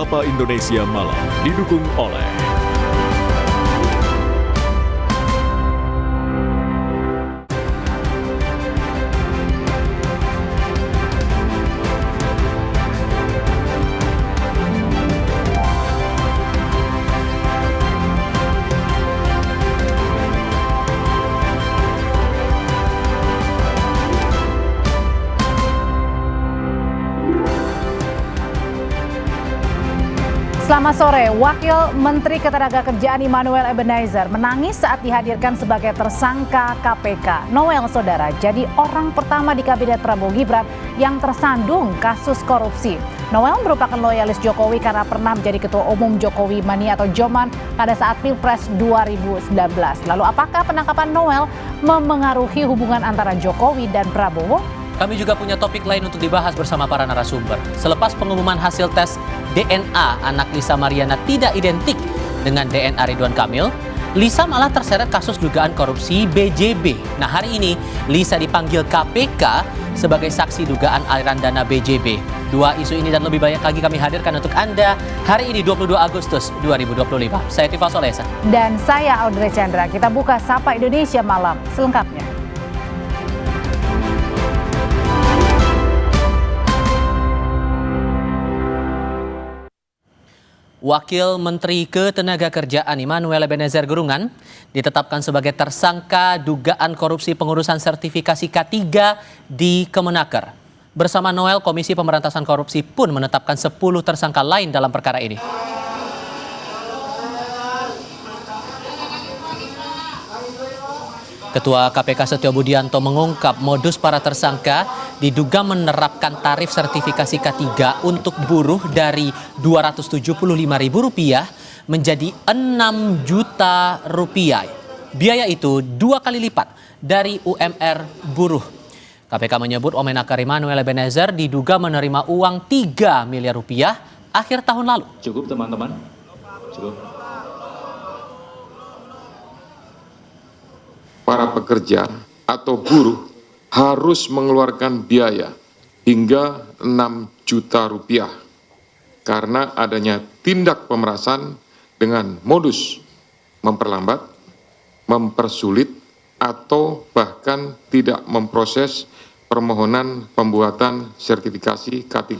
Sapa Indonesia Malam didukung oleh Selamat sore, Wakil Menteri Ketenagakerjaan Immanuel Ebenezer menangis saat dihadirkan sebagai tersangka KPK. Noel, saudara, jadi orang pertama di Kabinet Prabowo Gibran yang tersandung kasus korupsi. Noel merupakan loyalis Jokowi karena pernah menjadi Ketua Umum Jokowi Mani atau Joman pada saat Pilpres 2019. Lalu apakah penangkapan Noel memengaruhi hubungan antara Jokowi dan Prabowo? Kami juga punya topik lain untuk dibahas bersama para narasumber. Selepas pengumuman hasil tes DNA anak Lisa Mariana tidak identik dengan DNA Ridwan Kamil, Lisa malah terseret kasus dugaan korupsi BJB. Nah, hari ini Lisa dipanggil KPK sebagai saksi dugaan aliran dana BJB. Dua isu ini dan lebih banyak lagi kami hadirkan untuk Anda hari ini 22 Agustus 2025. Saya Tifa Solesa. Dan saya Audrey Chandra. Kita buka Sapa Indonesia Malam selengkapnya. Wakil Menteri Ketenagakerjaan Immanuel Ebenezer Gerungan ditetapkan sebagai tersangka dugaan korupsi pengurusan sertifikasi K3 di Kemenaker. Bersama Noel, Komisi Pemberantasan Korupsi pun menetapkan 10 tersangka lain dalam perkara ini. Ketua KPK Setio Budianto mengungkap modus para tersangka diduga menerapkan tarif sertifikasi K3 untuk buruh dari Rp275.000 menjadi Rp6 juta. Biaya itu 2 kali lipat dari UMR buruh. KPK menyebut Wamenakar Immanuel Ebenezer diduga menerima uang Rp3 miliar akhir tahun lalu. Cukup teman-teman? Cukup. Para pekerja atau buruh harus mengeluarkan biaya hingga Rp6 juta karena adanya tindak pemerasan dengan modus memperlambat, mempersulit, atau bahkan tidak memproses permohonan pembuatan sertifikasi K3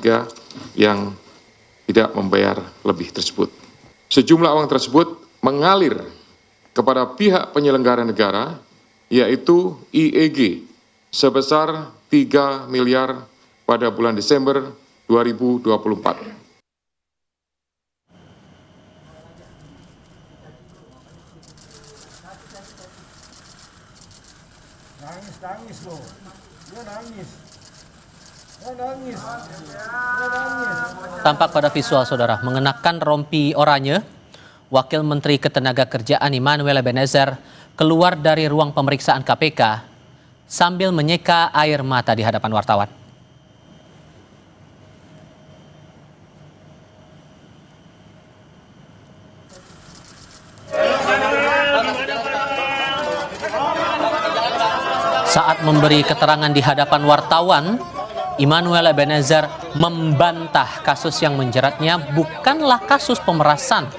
yang tidak membayar lebih tersebut. Sejumlah uang tersebut mengalir kepada pihak penyelenggara negara, yaitu IEG, sebesar 3 miliar pada bulan Desember 2024. Nangis loh, dia nangis. Tampak pada visual saudara mengenakan rompi oranye, Wakil Menteri Ketenagakerjaan Immanuel Ebenezer keluar dari ruang pemeriksaan KPK sambil menyeka air mata di hadapan wartawan. Saat memberi keterangan di hadapan wartawan, Immanuel Ebenezer membantah kasus yang menjeratnya bukanlah kasus pemerasan.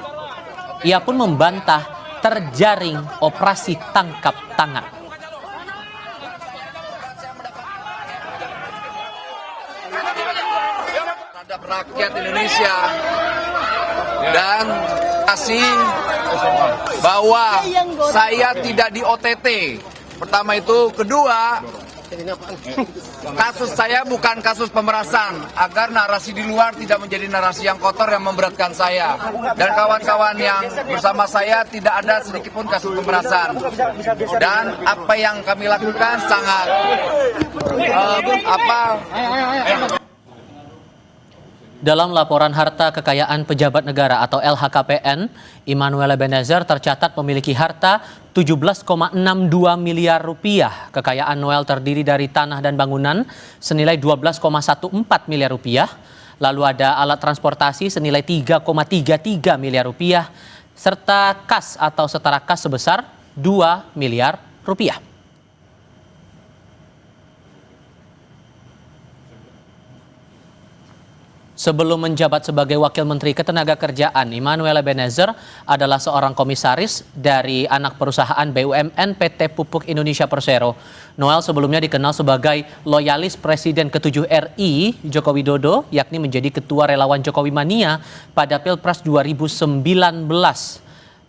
Ia pun membantah terjaring operasi tangkap tangan. Terhadap rakyat Indonesia dan kasih bahwa saya tidak di OTT. Pertama itu, kedua, kasus saya bukan kasus pemerasan, agar narasi di luar tidak menjadi narasi yang kotor yang memberatkan saya. Dan kawan-kawan yang bersama saya tidak ada sedikitpun kasus pemerasan. Dan apa yang kami lakukan sangat Dalam laporan harta kekayaan pejabat negara atau LHKPN, Immanuel Ebenezer tercatat memiliki harta Rp17,62 miliar. Kekayaan Noel terdiri dari tanah dan bangunan senilai Rp12,14 miliar. Lalu ada alat transportasi senilai Rp3,33 miliar, serta kas atau setara kas sebesar Rp2 miliar. Sebelum menjabat sebagai Wakil Menteri Ketenagakerjaan, Immanuel Ebenezer adalah seorang komisaris dari anak perusahaan BUMN PT Pupuk Indonesia Persero. Noel sebelumnya dikenal sebagai loyalis Presiden ke-7 RI Joko Widodo, yakni menjadi Ketua Relawan Jokowi Mania pada Pilpres 2019.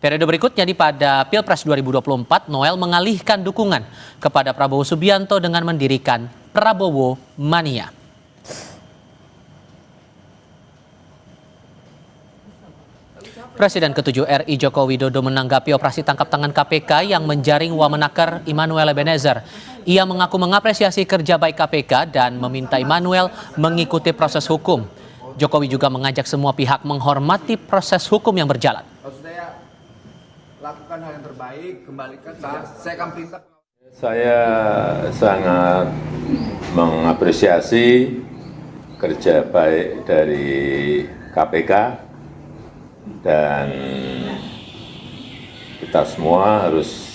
Periode berikutnya pada Pilpres 2024, Noel mengalihkan dukungan kepada Prabowo Subianto dengan mendirikan Prabowo Mania. Presiden ke-7 RI Joko Widodo menanggapi operasi tangkap tangan KPK yang menjaring wamenaker Immanuel Ebenezer. Ia mengaku mengapresiasi kerja baik KPK dan meminta Immanuel mengikuti proses hukum. Jokowi juga mengajak semua pihak menghormati proses hukum yang berjalan. Saya lakukan hal yang terbaik, kembalikan saya akan perintah. Saya sangat mengapresiasi kerja baik dari KPK. Dan kita semua harus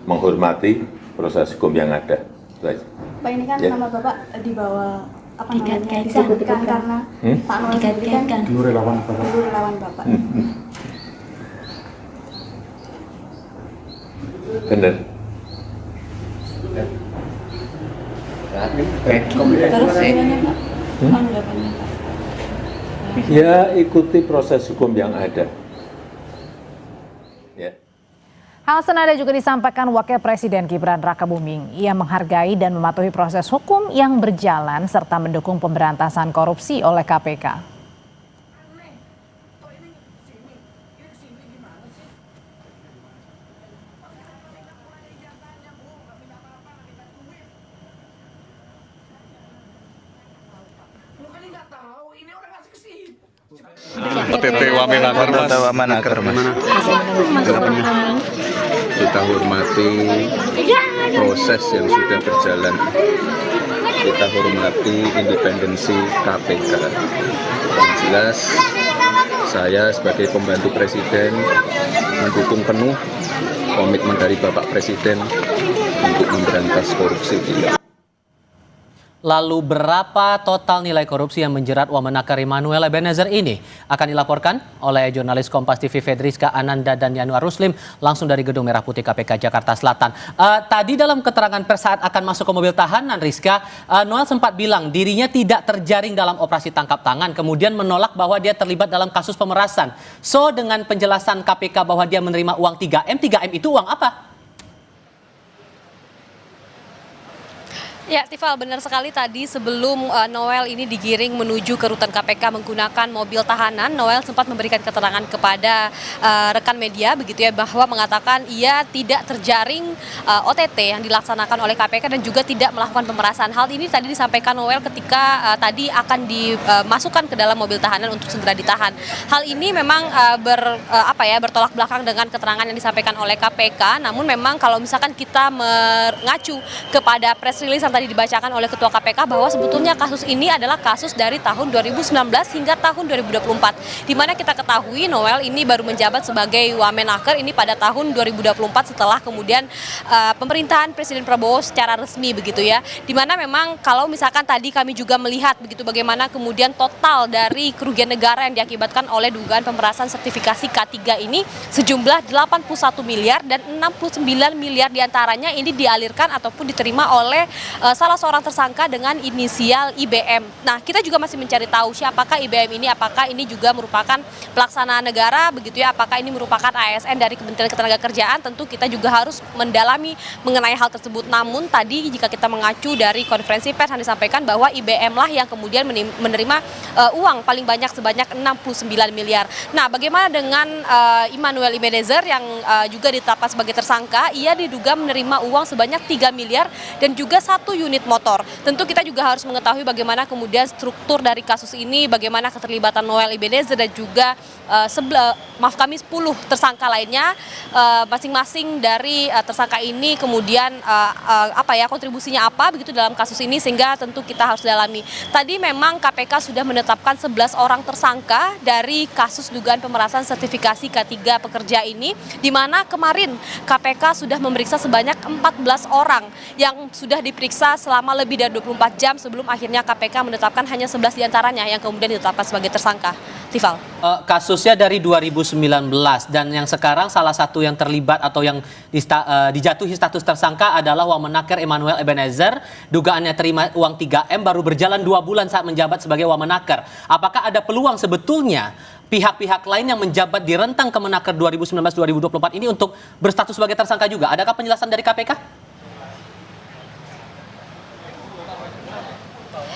menghormati proses hukum yang ada. Pak, ini kan nama Bapak dibawa apa namanya disebutkan karena Pak Noel sendiri kan dulu relawan Bapak. Benar. Terus gimana Pak? Tanggapannya Pak? Ya, ikuti proses hukum yang ada. Ya. Hal senada juga disampaikan Wakil Presiden Gibran Rakabuming. Ia menghargai dan mematuhi proses hukum yang berjalan serta mendukung pemberantasan korupsi oleh KPK. OTT Wamenaker, Mas. Kita hormati proses yang sudah berjalan. Kita hormati independensi KPK. Yang jelas, saya sebagai pembantu Presiden mendukung penuh komitmen dari Bapak Presiden untuk memberantas korupsi. Lalu berapa total nilai korupsi yang menjerat wamenaker Immanuel Ebenezer ini? Akan dilaporkan oleh jurnalis Kompas TV Fedriska Ananda dan Yanuar Ruslim langsung dari Gedung Merah Putih KPK Jakarta Selatan. Tadi dalam keterangan pers saat akan masuk ke mobil tahanan, Rizka, Noel sempat bilang dirinya tidak terjaring dalam operasi tangkap tangan, kemudian menolak bahwa dia terlibat dalam kasus pemerasan. So, dengan penjelasan KPK bahwa dia menerima uang 3M, 3M itu uang apa? Ya, Tifal, benar sekali tadi sebelum Noel ini digiring menuju ke rutan KPK menggunakan mobil tahanan, Noel sempat memberikan keterangan kepada rekan media begitu ya, bahwa mengatakan ia tidak terjaring OTT yang dilaksanakan oleh KPK dan juga tidak melakukan pemerasan. Hal ini tadi disampaikan Noel ketika tadi akan dimasukkan ke dalam mobil tahanan untuk segera ditahan. Hal ini memang bertolak belakang dengan keterangan yang disampaikan oleh KPK. Namun memang kalau misalkan kita mengacu kepada press release tadi dibacakan oleh Ketua KPK bahwa sebetulnya kasus ini adalah kasus dari tahun 2019 hingga tahun 2024, di mana kita ketahui Noel ini baru menjabat sebagai wamenaker ini pada tahun 2024 setelah kemudian pemerintahan Presiden Prabowo secara resmi begitu ya, di mana memang kalau misalkan tadi kami juga melihat begitu bagaimana kemudian total dari kerugian negara yang diakibatkan oleh dugaan pemerasan sertifikasi K3 ini sejumlah 81 miliar dan 69 miliar diantaranya ini dialirkan ataupun diterima oleh salah seorang tersangka dengan inisial IBM. Nah, kita juga masih mencari tahu siapakah IBM ini, apakah ini juga merupakan pelaksana negara begitu ya, apakah ini merupakan ASN dari Kementerian Ketenagakerjaan. Tentu kita juga harus mendalami mengenai hal tersebut. Namun tadi jika kita mengacu dari konferensi pers yang disampaikan bahwa IBM lah yang kemudian menerima uang paling banyak sebanyak 69 miliar. Nah, bagaimana dengan Immanuel Ebenezer yang juga ditetapkan sebagai tersangka? Ia diduga menerima uang sebanyak 3 miliar dan juga 1 unit motor. Tentu kita juga harus mengetahui bagaimana kemudian struktur dari kasus ini, bagaimana keterlibatan Noel Ebenezer dan juga 10 tersangka lainnya, masing-masing dari tersangka ini kemudian kontribusinya apa begitu dalam kasus ini, sehingga tentu kita harus dalami. Tadi memang KPK sudah menetapkan 11 orang tersangka dari kasus dugaan pemerasan sertifikasi K3 pekerja ini, di mana kemarin KPK sudah memeriksa sebanyak 14 orang yang sudah diperiksa diperiksa selama lebih dari 24 jam sebelum akhirnya KPK menetapkan hanya 11 diantaranya yang kemudian ditetapkan sebagai tersangka. Tifal. Kasusnya dari 2019 dan yang sekarang salah satu yang terlibat atau yang dijatuhi status tersangka adalah Wamenaker Emmanuel Ebenezer. Dugaannya terima uang 3M baru berjalan 2 bulan saat menjabat sebagai Wamenaker. Apakah ada peluang sebetulnya pihak-pihak lain yang menjabat di rentang Kemenaker 2019-2024 ini untuk berstatus sebagai tersangka juga? Adakah penjelasan dari KPK?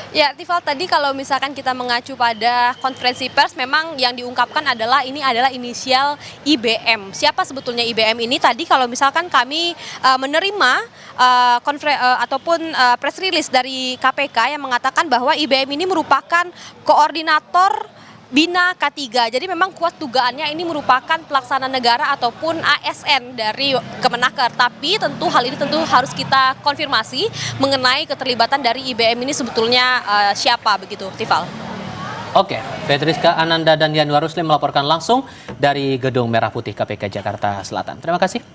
Ya, Tifal, tadi kalau misalkan kita mengacu pada konferensi pers, memang yang diungkapkan adalah ini adalah inisial IBM. Siapa sebetulnya IBM ini? Tadi kalau misalkan kami menerima ataupun press release dari KPK yang mengatakan bahwa IBM ini merupakan koordinator Bina K3. Jadi memang kuat dugaannya ini merupakan pelaksana negara ataupun ASN dari Kemenaker. Tapi tentu hal ini harus kita konfirmasi mengenai keterlibatan dari IBM ini sebetulnya siapa begitu, Tifal. Oke, Fetriska Ananda dan Yanuar Ruslim melaporkan langsung dari Gedung Merah Putih KPK Jakarta Selatan. Terima kasih.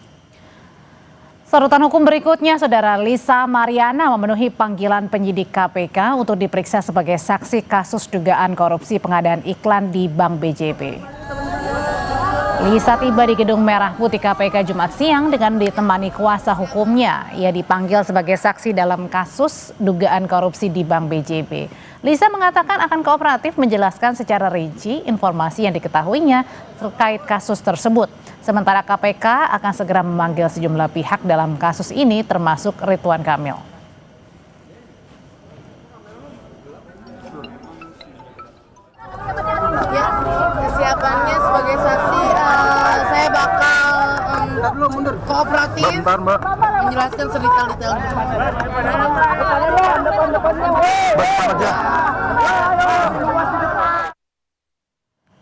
Sorotan hukum berikutnya, Saudara Lisa Mariana memenuhi panggilan penyidik KPK untuk diperiksa sebagai saksi kasus dugaan korupsi pengadaan iklan di Bank BJB. Lisa tiba di Gedung Merah Putih KPK Jumat siang dengan ditemani kuasa hukumnya. Ia dipanggil sebagai saksi dalam kasus dugaan korupsi di Bank BJB. Lisa mengatakan akan kooperatif menjelaskan secara rinci informasi yang diketahuinya terkait kasus tersebut. Sementara KPK akan segera memanggil sejumlah pihak dalam kasus ini termasuk Ridwan Kamil. Ya, kesiapannya sebagai saksi saya bakal kooperatif menjelaskan sedetail-detailnya.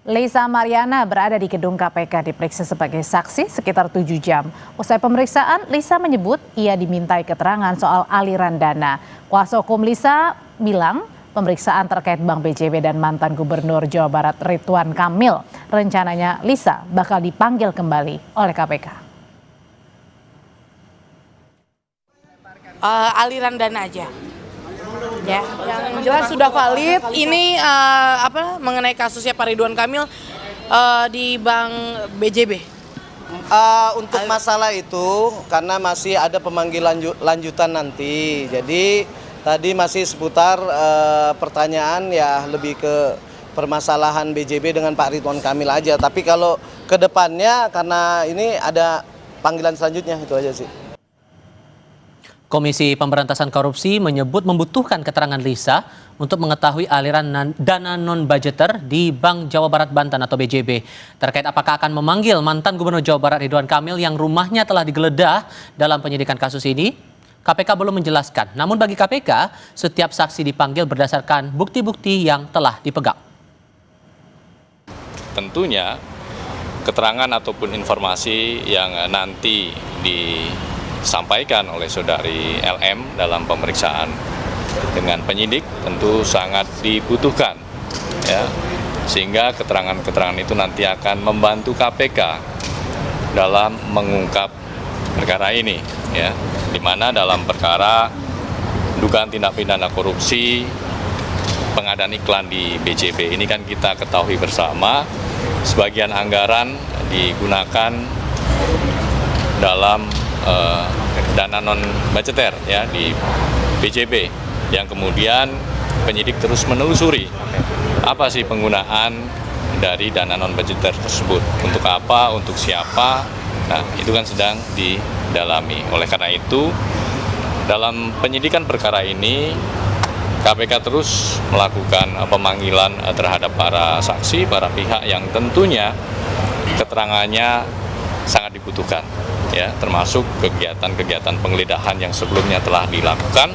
Lisa Mariana berada di gedung KPK diperiksa sebagai saksi sekitar 7 jam. Usai pemeriksaan, Lisa menyebut ia dimintai keterangan soal aliran dana. Kuasa hukum Lisa bilang pemeriksaan terkait Bank BJB dan mantan Gubernur Jawa Barat Ridwan Kamil. Rencananya Lisa bakal dipanggil kembali oleh KPK. Aliran dana aja. Ya, yang jelas sudah valid. Ini mengenai kasusnya Pak Ridwan Kamil di Bank BJB. Untuk masalah itu karena masih ada pemanggilan lanjutan nanti. Jadi tadi masih seputar pertanyaan ya lebih ke permasalahan BJB dengan Pak Ridwan Kamil aja. Tapi kalau ke depannya karena ini ada panggilan selanjutnya itu aja sih. Komisi Pemberantasan Korupsi menyebut membutuhkan keterangan Lisa untuk mengetahui aliran dana non-budgeter di Bank Jawa Barat Banten atau BJB. Terkait apakah akan memanggil mantan Gubernur Jawa Barat Ridwan Kamil yang rumahnya telah digeledah dalam penyidikan kasus ini, KPK belum menjelaskan. Namun bagi KPK, setiap saksi dipanggil berdasarkan bukti-bukti yang telah dipegang. Tentunya keterangan ataupun informasi yang nanti disampaikan oleh saudari LM dalam pemeriksaan dengan penyidik tentu sangat dibutuhkan, ya, sehingga keterangan-keterangan itu nanti akan membantu KPK dalam mengungkap perkara ini, ya, di mana dalam perkara dugaan tindak pidana korupsi pengadaan iklan di BJB ini kan kita ketahui bersama sebagian anggaran digunakan dalam dana non budgeter ya di BJB yang kemudian penyidik terus menelusuri apa sih penggunaan dari dana non budgeter tersebut, untuk apa, untuk siapa. Nah, itu kan sedang didalami. Oleh karena itu dalam penyidikan perkara ini KPK terus melakukan pemanggilan terhadap para saksi, para pihak yang tentunya keterangannya sangat dibutuhkan, ya, termasuk kegiatan-kegiatan penggeledahan yang sebelumnya telah dilakukan.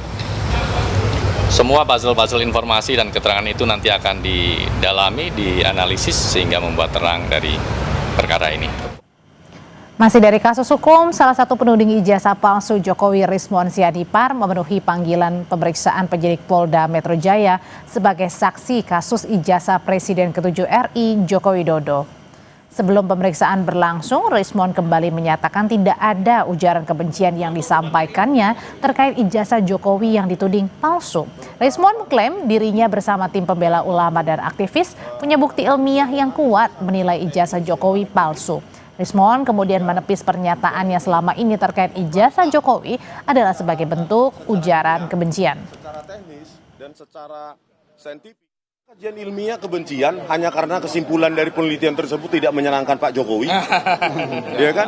Semua puzzle-puzzle informasi dan keterangan itu nanti akan didalami, dianalisis sehingga membuat terang dari perkara ini. Masih dari kasus hukum, salah satu penuding ijazah palsu Jokowi Rizwan Sianipar memenuhi panggilan pemeriksaan penyidik Polda Metro Jaya sebagai saksi kasus ijazah Presiden ke-7 RI Joko Widodo. Sebelum pemeriksaan berlangsung, Rismond kembali menyatakan tidak ada ujaran kebencian yang disampaikannya terkait ijazah Jokowi yang dituding palsu. Rismond mengklaim dirinya bersama tim pembela ulama dan aktivis punya bukti ilmiah yang kuat menilai ijazah Jokowi palsu. Rismond kemudian menepis pernyataannya selama ini terkait ijazah Jokowi adalah sebagai bentuk ujaran kebencian. Secara teknis dan secara saintifik, kajian ilmiah kebencian hanya karena kesimpulan dari penelitian tersebut tidak menyenangkan Pak Jokowi, ya kan?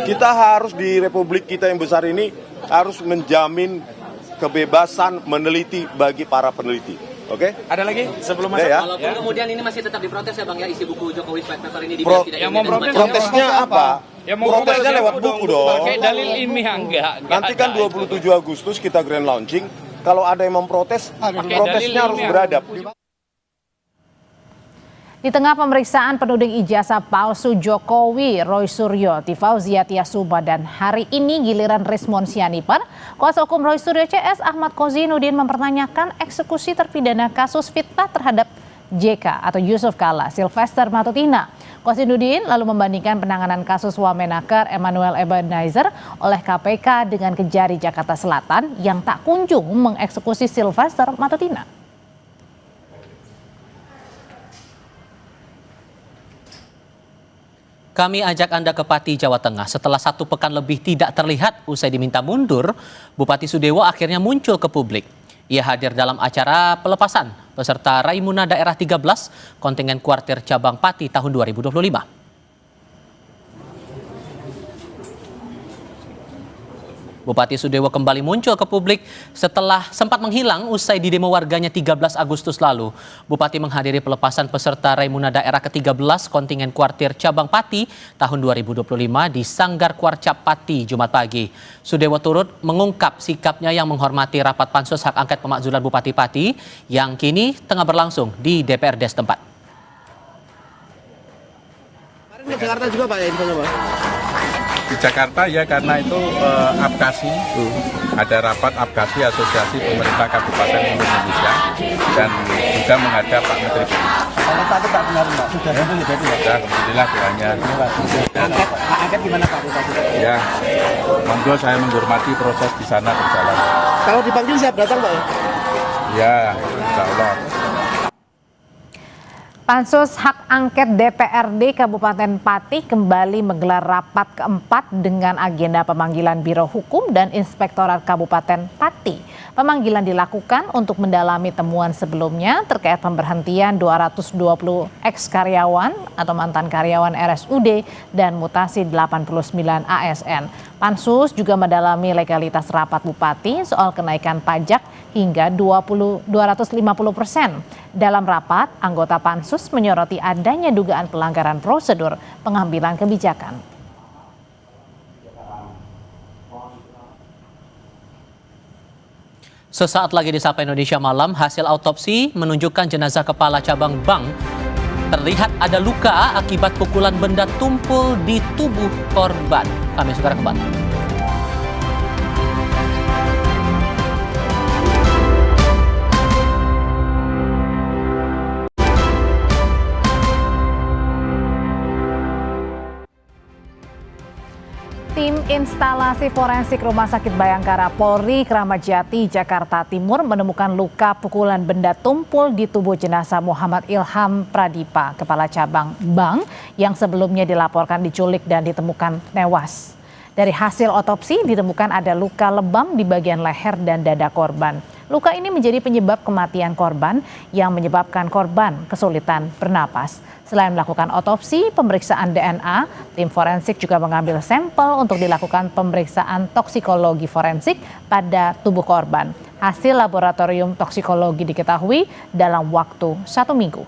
Kita harus di Republik kita yang besar ini harus menjamin kebebasan meneliti bagi para peneliti. Oke? Ada lagi sebelum masuk? Ya. Walaupun kemudian ini masih tetap diprotes ya Bang ya, isi buku Jokowi White Paper ini tidak yang mau protes, protesnya apa? Protesnya lewat buku dong. Pakai dalil ilmiah enggak. Nanti kan 27 Agustus kita grand launching. Kalau ada yang memprotes, protesnya harus beradab. Di tengah pemeriksaan penuding ijazah palsu Jokowi, Roy Suryo, Fauzia Tiasuma, dan hari ini giliran Rismond Sianipar, kuasa hukum Roy Suryo CS Ahmad Kozinudin mempertanyakan eksekusi terpidana kasus fitnah terhadap JK atau Yusuf Kala, Sylvester Matutina. Kozinudin lalu membandingkan penanganan kasus Wamenaker Emmanuel Ebenezer oleh KPK dengan Kejari Jakarta Selatan yang tak kunjung mengeksekusi Sylvester Matutina. Kami ajak Anda ke Pati, Jawa Tengah. Setelah 1 pekan lebih tidak terlihat usai diminta mundur, Bupati Sudewo akhirnya muncul ke publik. Ia hadir dalam acara pelepasan peserta Raimuna Daerah 13 kontingen kuartir cabang Pati tahun 2025. Bupati Sudewo kembali muncul ke publik setelah sempat menghilang usai di demo warganya 13 Agustus lalu. Bupati menghadiri pelepasan peserta Raimuna Daerah ke-13 kontingen kuartir cabang Pati tahun 2025 di Sanggar Kuarcap Pati Jumat pagi. Sudewo turut mengungkap sikapnya yang menghormati rapat pansus hak angket pemakzulan Bupati Pati yang kini tengah berlangsung di DPRD setempat. Kemarin di Jakarta juga Pak ya infonya Pak? Di Jakarta ya karena itu APKASI, ada rapat APKASI Asosiasi Pemerintah Kabupaten Indonesia dan juga menghadap Pak Menteri. Kalau Pak Pak kemarin Pak sudah ya? Sudah, alhamdulillah doanya. Angket gimana Pak? Ya, monggo saya menghormati proses di sana berjalan. Kalau dipanggil siap datang Pak ya? Ya, insya Allah. Pansus Hak Angket DPRD Kabupaten Pati kembali menggelar rapat keempat dengan agenda pemanggilan Biro Hukum dan Inspektorat Kabupaten Pati. Pemanggilan dilakukan untuk mendalami temuan sebelumnya terkait pemberhentian 220 ex-karyawan atau mantan karyawan RSUD dan mutasi 89 ASN. Pansus juga mendalami legalitas rapat Bupati soal kenaikan pajak hingga 250%. Dalam rapat, anggota Pansus menyoroti adanya dugaan pelanggaran prosedur pengambilan kebijakan. Sesaat lagi di Sapa Indonesia Malam, hasil autopsi menunjukkan jenazah kepala cabang bank terlihat ada luka akibat pukulan benda tumpul di tubuh korban. Kami segera kembali. Tim instalasi forensik Rumah Sakit Bayangkara Polri Kramat Jati, Jakarta Timur menemukan luka pukulan benda tumpul di tubuh jenazah Muhammad Ilham Pradipa, kepala cabang bank yang sebelumnya dilaporkan diculik dan ditemukan tewas. Dari hasil otopsi ditemukan ada luka lebam di bagian leher dan dada korban. Luka ini menjadi penyebab kematian korban yang menyebabkan korban kesulitan bernapas. Selain melakukan otopsi, pemeriksaan DNA, tim forensik juga mengambil sampel untuk dilakukan pemeriksaan toksikologi forensik pada tubuh korban. Hasil laboratorium toksikologi diketahui dalam waktu 1 minggu.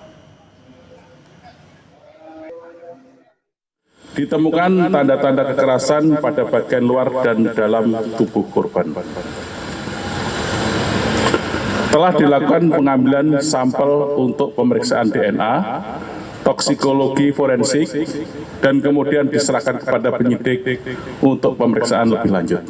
Ditemukan tanda-tanda kekerasan pada bagian luar dan dalam tubuh korban. Telah dilakukan pengambilan sampel untuk pemeriksaan DNA, toksikologi forensik, dan kemudian diserahkan kepada penyidik untuk pemeriksaan lebih lanjut.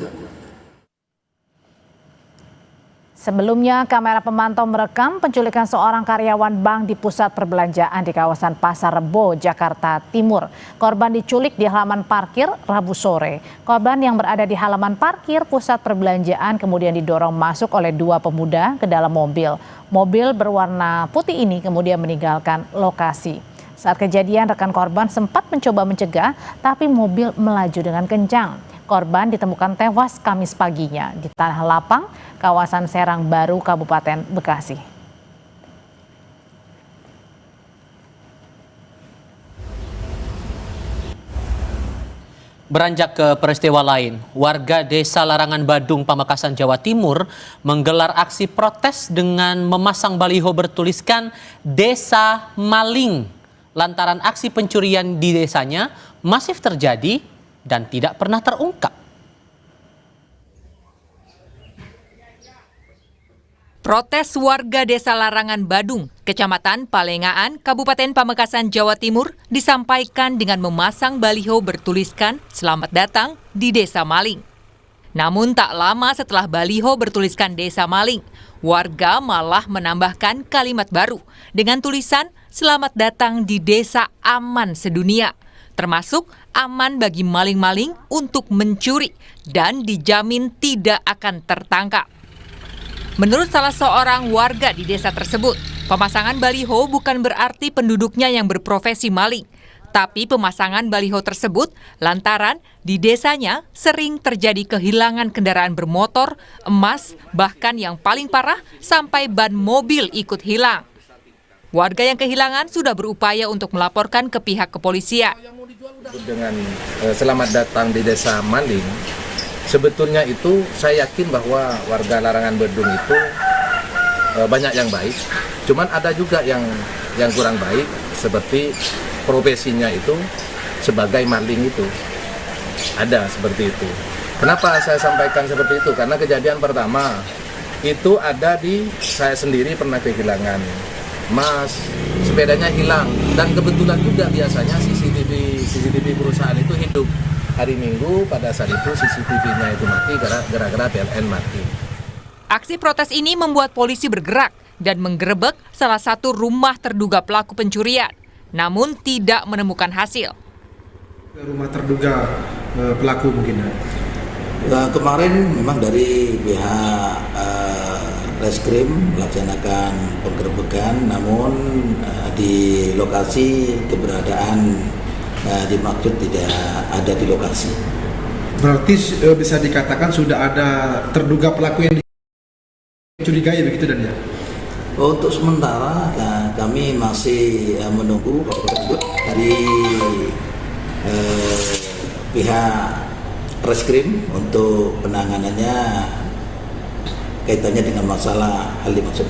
Sebelumnya, kamera pemantau merekam penculikan seorang karyawan bank di pusat perbelanjaan di kawasan Pasar Rebo, Jakarta Timur. Korban diculik di halaman parkir Rabu sore. Korban yang berada di halaman parkir pusat perbelanjaan kemudian didorong masuk oleh dua pemuda ke dalam mobil. Mobil berwarna putih ini kemudian meninggalkan lokasi. Saat kejadian, rekan korban sempat mencoba mencegah, tapi mobil melaju dengan kencang. Korban ditemukan tewas Kamis paginya di Tanah Lapang, kawasan Serang Baru, Kabupaten Bekasi. Beranjak ke peristiwa lain, warga Desa Larangan Badung, Pamekasan, Jawa Timur menggelar aksi protes dengan memasang baliho bertuliskan Desa Maling. Lantaran aksi pencurian di desanya masif terjadi dan tidak pernah terungkap. Protes warga Desa Larangan Badung, Kecamatan Palengaan, Kabupaten Pamekasan, Jawa Timur disampaikan dengan memasang baliho bertuliskan "Selamat datang di Desa Maling". Namun tak lama setelah baliho bertuliskan Desa Maling, warga malah menambahkan kalimat baru dengan tulisan "Selamat datang di Desa Aman Sedunia", termasuk aman bagi maling-maling untuk mencuri dan dijamin tidak akan tertangkap. Menurut salah seorang warga di desa tersebut, pemasangan baliho bukan berarti penduduknya yang berprofesi maling, tapi pemasangan baliho tersebut lantaran di desanya sering terjadi kehilangan kendaraan bermotor, emas, bahkan yang paling parah sampai ban mobil ikut hilang. Warga yang kehilangan sudah berupaya untuk melaporkan ke pihak kepolisian. Dengan selamat datang di Desa Maling, sebetulnya itu saya yakin bahwa warga Larangan Badung itu banyak yang baik. Cuman ada juga yang kurang baik, seperti profesinya itu sebagai maling itu. Ada seperti itu. Kenapa saya sampaikan seperti itu? Karena kejadian pertama itu ada di saya sendiri pernah kehilangan emas, sepedanya hilang, dan kebetulan juga biasanya CCTV perusahaan itu hidup. Hari Minggu pada saat itu CCTV-nya itu mati gara-gara PLN mati. Aksi protes ini membuat polisi bergerak dan menggerebek salah satu rumah terduga pelaku pencurian, namun tidak menemukan hasil. Rumah terduga pelaku mungkin. Kemarin memang dari pihak Reskrim melaksanakan penggerebekan, namun di lokasi keberadaan dimaksud tidak ada di lokasi. Berarti bisa dikatakan sudah ada terduga pelaku yang dicurigai begitu dan ya? Untuk sementara kami masih menunggu dari pihak Reskrim untuk penanganannya kaitannya dengan masalah hal dimaksud.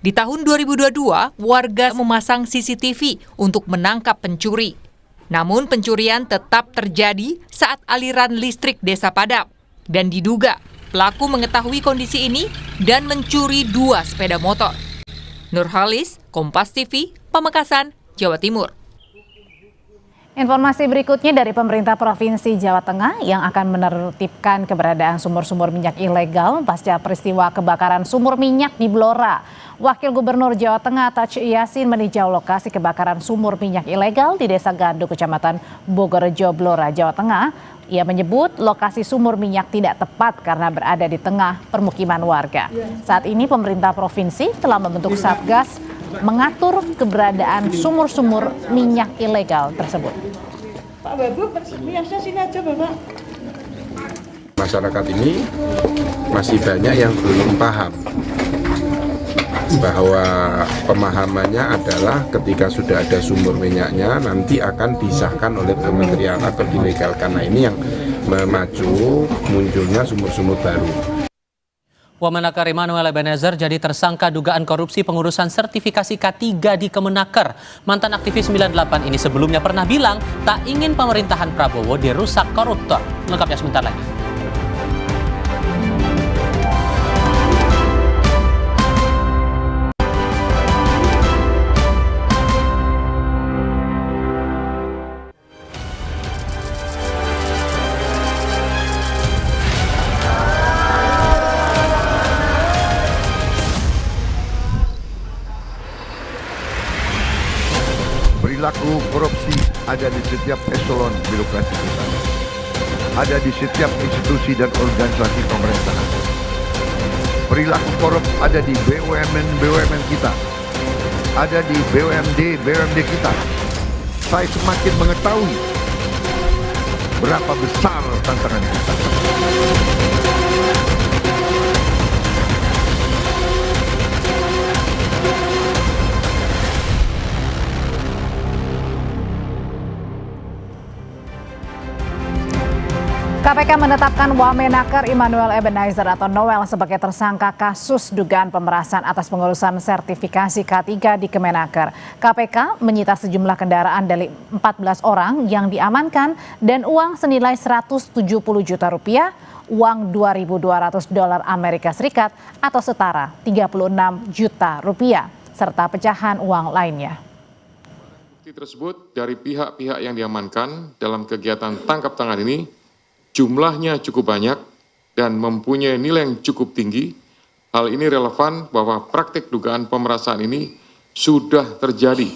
Di tahun 2022, warga memasang CCTV untuk menangkap pencuri. Namun pencurian tetap terjadi saat aliran listrik desa padam. Dan diduga pelaku mengetahui kondisi ini dan mencuri 2 sepeda motor. Nurhalis, Kompas TV, Pamekasan, Jawa Timur. Informasi berikutnya dari pemerintah Provinsi Jawa Tengah yang akan menertibkan keberadaan sumur-sumur minyak ilegal pasca peristiwa kebakaran sumur minyak di Blora. Wakil Gubernur Jawa Tengah Taj Yasin meninjau lokasi kebakaran sumur minyak ilegal di Desa Gandu, Kecamatan Bogorejo, Blora, Jawa Tengah. Ia menyebut lokasi sumur minyak tidak tepat karena berada di tengah permukiman warga. Saat ini pemerintah provinsi telah membentuk Satgas mengatur keberadaan sumur-sumur minyak ilegal tersebut. Pak Babu, biasa sini aja Bapak. Masyarakat ini masih banyak yang belum paham bahwa pemahamannya adalah ketika sudah ada sumur minyaknya nanti akan disahkan oleh kementerian atau dilegalkan. Nah ini yang memacu munculnya sumur-sumur baru. Wamenakar Immanuel Ebenezer jadi tersangka dugaan korupsi pengurusan sertifikasi K3 di Kemenaker. Mantan aktivis 98 ini sebelumnya pernah bilang tak ingin pemerintahan Prabowo dirusak koruptor. Lengkapnya sebentar lagi. Perilaku korupsi ada di setiap eselon birokrasi kita. Ada di setiap institusi dan organisasi pemerintahan. Perilaku korup ada di BUMN kita. Ada di BUMD kita. Saya semakin mengetahui berapa besar tantangan kita. KPK menetapkan Wamenaker Immanuel Ebenezer atau Noel sebagai tersangka kasus dugaan pemerasan atas pengurusan sertifikasi K3 di Kemenaker. KPK menyita sejumlah kendaraan dari 14 orang yang diamankan dan uang senilai 170 juta rupiah, uang 2.200 dolar Amerika Serikat atau setara 36 juta rupiah, serta pecahan uang lainnya. Bukti tersebut dari pihak-pihak yang diamankan dalam kegiatan tangkap tangan ini jumlahnya cukup banyak dan mempunyai nilai yang cukup tinggi. Hal ini relevan bahwa praktik dugaan pemerasan ini sudah terjadi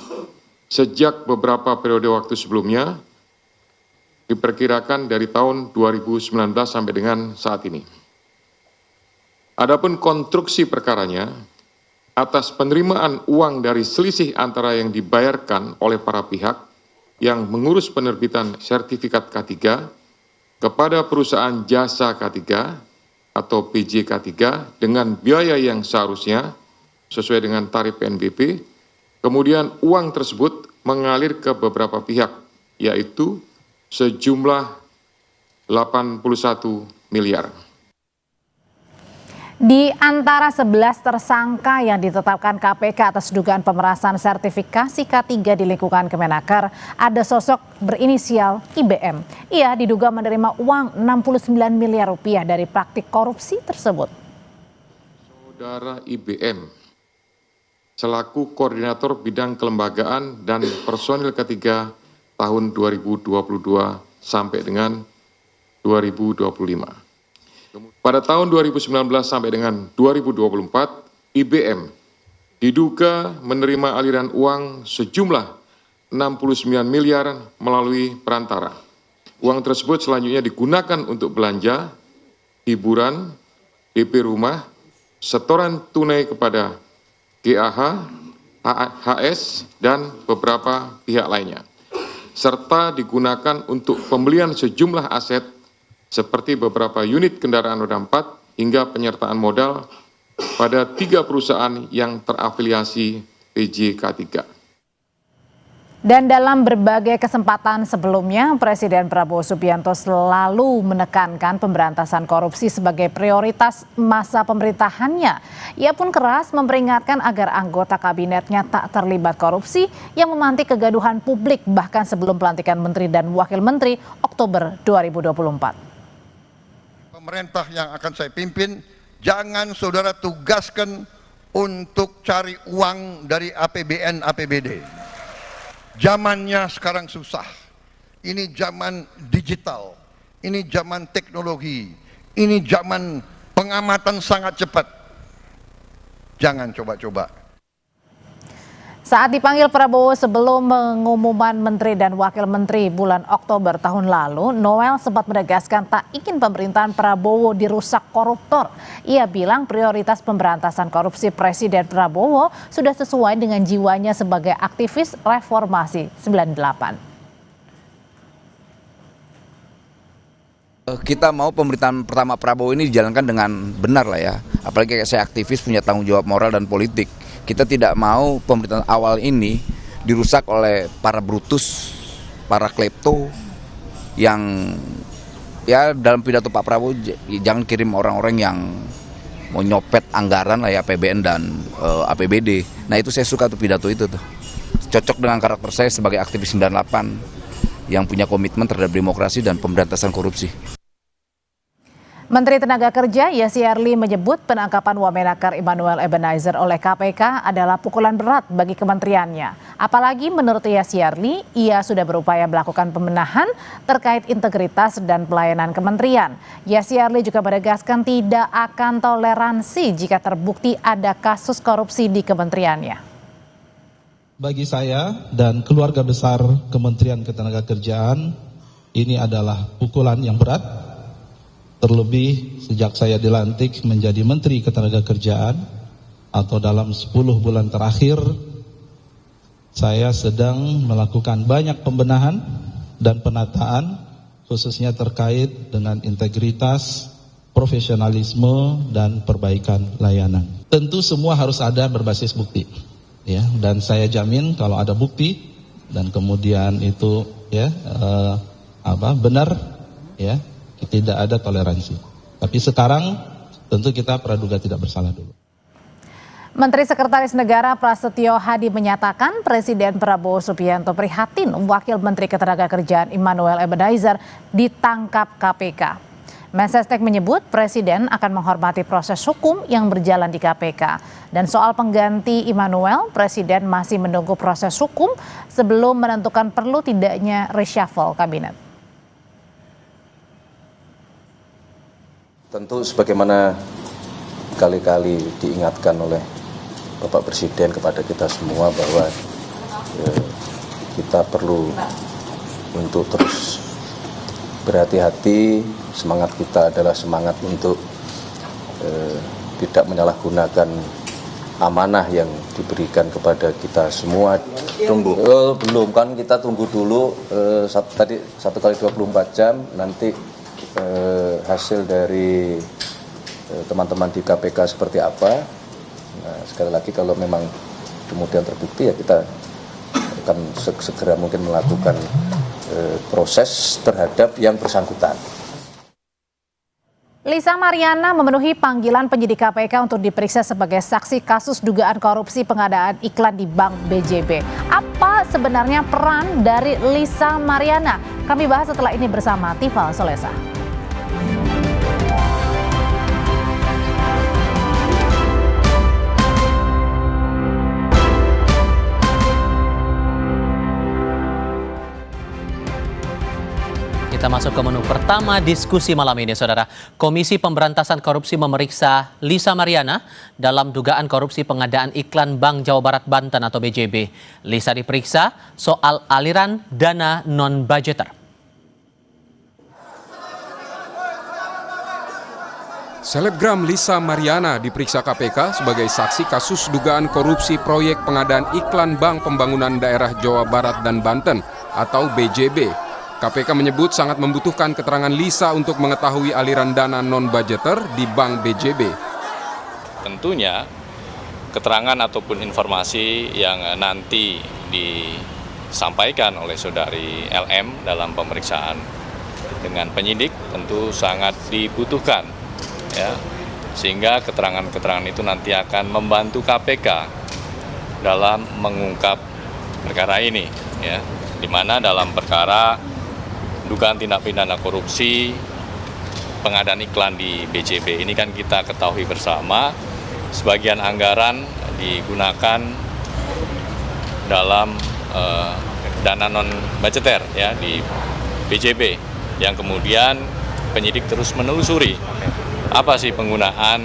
sejak beberapa periode waktu sebelumnya, diperkirakan dari tahun 2019 sampai dengan saat ini. Adapun konstruksi perkaranya, atas penerimaan uang dari selisih antara yang dibayarkan oleh para pihak yang mengurus penerbitan sertifikat K3 kepada perusahaan jasa K3 atau PJ K3 dengan biaya yang seharusnya sesuai dengan tarif PNBP, kemudian uang tersebut mengalir ke beberapa pihak, yaitu sejumlah 81 miliar. Di antara 11 tersangka yang ditetapkan KPK atas dugaan pemerasan sertifikasi K3 di lingkungan Kemenaker, ada sosok berinisial IBM. Ia diduga menerima uang 69 miliar rupiah dari praktik korupsi tersebut. Saudara IBM, selaku Koordinator Bidang Kelembagaan dan Personil K3 tahun 2022 sampai dengan 2025. Pada tahun 2019 sampai dengan 2024, IBM diduga menerima aliran uang sejumlah 69 miliar melalui perantara. Uang tersebut selanjutnya digunakan untuk belanja, hiburan, DP rumah, setoran tunai kepada GAH, HS, dan beberapa pihak lainnya, serta digunakan untuk pembelian sejumlah aset seperti beberapa unit kendaraan roda 4 hingga penyertaan modal pada 3 perusahaan yang terafiliasi PJ K3. Dan dalam berbagai kesempatan sebelumnya, Presiden Prabowo Subianto selalu menekankan pemberantasan korupsi sebagai prioritas masa pemerintahannya. Ia pun keras memperingatkan agar anggota kabinetnya tak terlibat korupsi yang memantik kegaduhan publik bahkan sebelum pelantikan menteri dan wakil menteri Oktober 2024. Pemerintah yang akan saya pimpin, jangan saudara tugaskan untuk cari uang dari APBN, APBD. Zamannya sekarang susah. Ini zaman digital, ini zaman teknologi, ini zaman pengamatan sangat cepat. Jangan coba-coba. Saat dipanggil Prabowo sebelum pengumuman menteri dan wakil menteri bulan Oktober tahun lalu, Noel sempat menegaskan tak ingin pemerintahan Prabowo dirusak koruptor. Ia bilang prioritas pemberantasan korupsi Presiden Prabowo sudah sesuai dengan jiwanya sebagai aktivis reformasi 98. Kita mau pemerintahan pertama Prabowo ini dijalankan dengan benar lah ya. Apalagi kayak saya aktivis punya tanggung jawab moral dan politik. Kita tidak mau pemerintahan awal ini dirusak oleh para brutus, para klepto yang ya dalam pidato Pak Prabowo jangan kirim orang-orang yang mau nyopet anggaran lah ya APBN dan APBD. Nah itu saya suka tuh pidato itu tuh. Cocok dengan karakter saya sebagai aktivis 98 yang punya komitmen terhadap demokrasi dan pemberantasan korupsi. Menteri Tenaga Kerja Yassi Arli menyebut penangkapan Wamenaker Immanuel Ebenezer oleh KPK adalah pukulan berat bagi kementeriannya. Apalagi menurut Yassi Arli, ia sudah berupaya melakukan pembenahan terkait integritas dan pelayanan kementerian. Yassi Arli juga menegaskan tidak akan toleransi jika terbukti ada kasus korupsi di kementeriannya. Bagi saya dan keluarga besar Kementerian Ketenagakerjaan, ini adalah pukulan yang berat. Terlebih sejak saya dilantik menjadi Menteri Ketenagakerjaan atau dalam 10 bulan terakhir, saya sedang melakukan banyak pembenahan dan penataan, khususnya terkait dengan integritas, profesionalisme, dan perbaikan layanan. Tentu semua harus ada berbasis bukti. Ya, dan saya jamin kalau ada bukti dan kemudian itu ya benar, ya, tidak ada toleransi. Tapi sekarang tentu kita praduga tidak bersalah dulu. Menteri Sekretaris Negara Prasetyo Hadi menyatakan Presiden Prabowo Subianto prihatin Wakil Menteri Ketenagakerjaan Immanuel Ebenezer ditangkap KPK. Mensesnek menyebut Presiden akan menghormati proses hukum yang berjalan di KPK. Dan soal pengganti Immanuel, Presiden masih menunggu proses hukum sebelum menentukan perlu tidaknya reshuffle kabinet. Tentu sebagaimana kali-kali diingatkan oleh Bapak Presiden kepada kita semua bahwa kita perlu untuk terus berhati-hati. Semangat kita adalah semangat untuk tidak menyalahgunakan amanah yang diberikan kepada kita semua. Tunggu, belum kan, kita tunggu dulu tadi 1x24 jam nanti hasil dari teman-teman di KPK seperti apa. Nah, sekali lagi kalau memang kemudian terbukti ya kita akan segera mungkin melakukan proses terhadap yang bersangkutan. Lisa Mariana memenuhi panggilan penyidik KPK untuk diperiksa sebagai saksi kasus dugaan korupsi pengadaan iklan di Bank BJB. Apa sebenarnya peran dari Lisa Mariana? Kami bahas setelah ini bersama Tifal Solesa. Kita masuk ke menu pertama diskusi malam ini, Saudara. Komisi Pemberantasan Korupsi memeriksa Lisa Mariana dalam dugaan korupsi pengadaan iklan Bank Jawa Barat Banten atau BJB. Lisa diperiksa soal aliran dana non-budgeter. Selebgram Lisa Mariana diperiksa KPK sebagai saksi kasus dugaan korupsi proyek pengadaan iklan Bank Pembangunan Daerah Jawa Barat dan Banten atau BJB. KPK menyebut sangat membutuhkan keterangan Lisa untuk mengetahui aliran dana non-budgeter di Bank BJB. Tentunya keterangan ataupun informasi yang nanti disampaikan oleh saudari LM dalam pemeriksaan dengan penyidik tentu sangat dibutuhkan, ya, sehingga keterangan-keterangan itu nanti akan membantu KPK dalam mengungkap perkara ini, ya, di mana dalam perkara dugaan tindak pidana korupsi pengadaan iklan di BJB ini kan kita ketahui bersama sebagian anggaran digunakan dalam dana non budgeter, ya, di BJB yang kemudian penyidik terus menelusuri apa sih penggunaan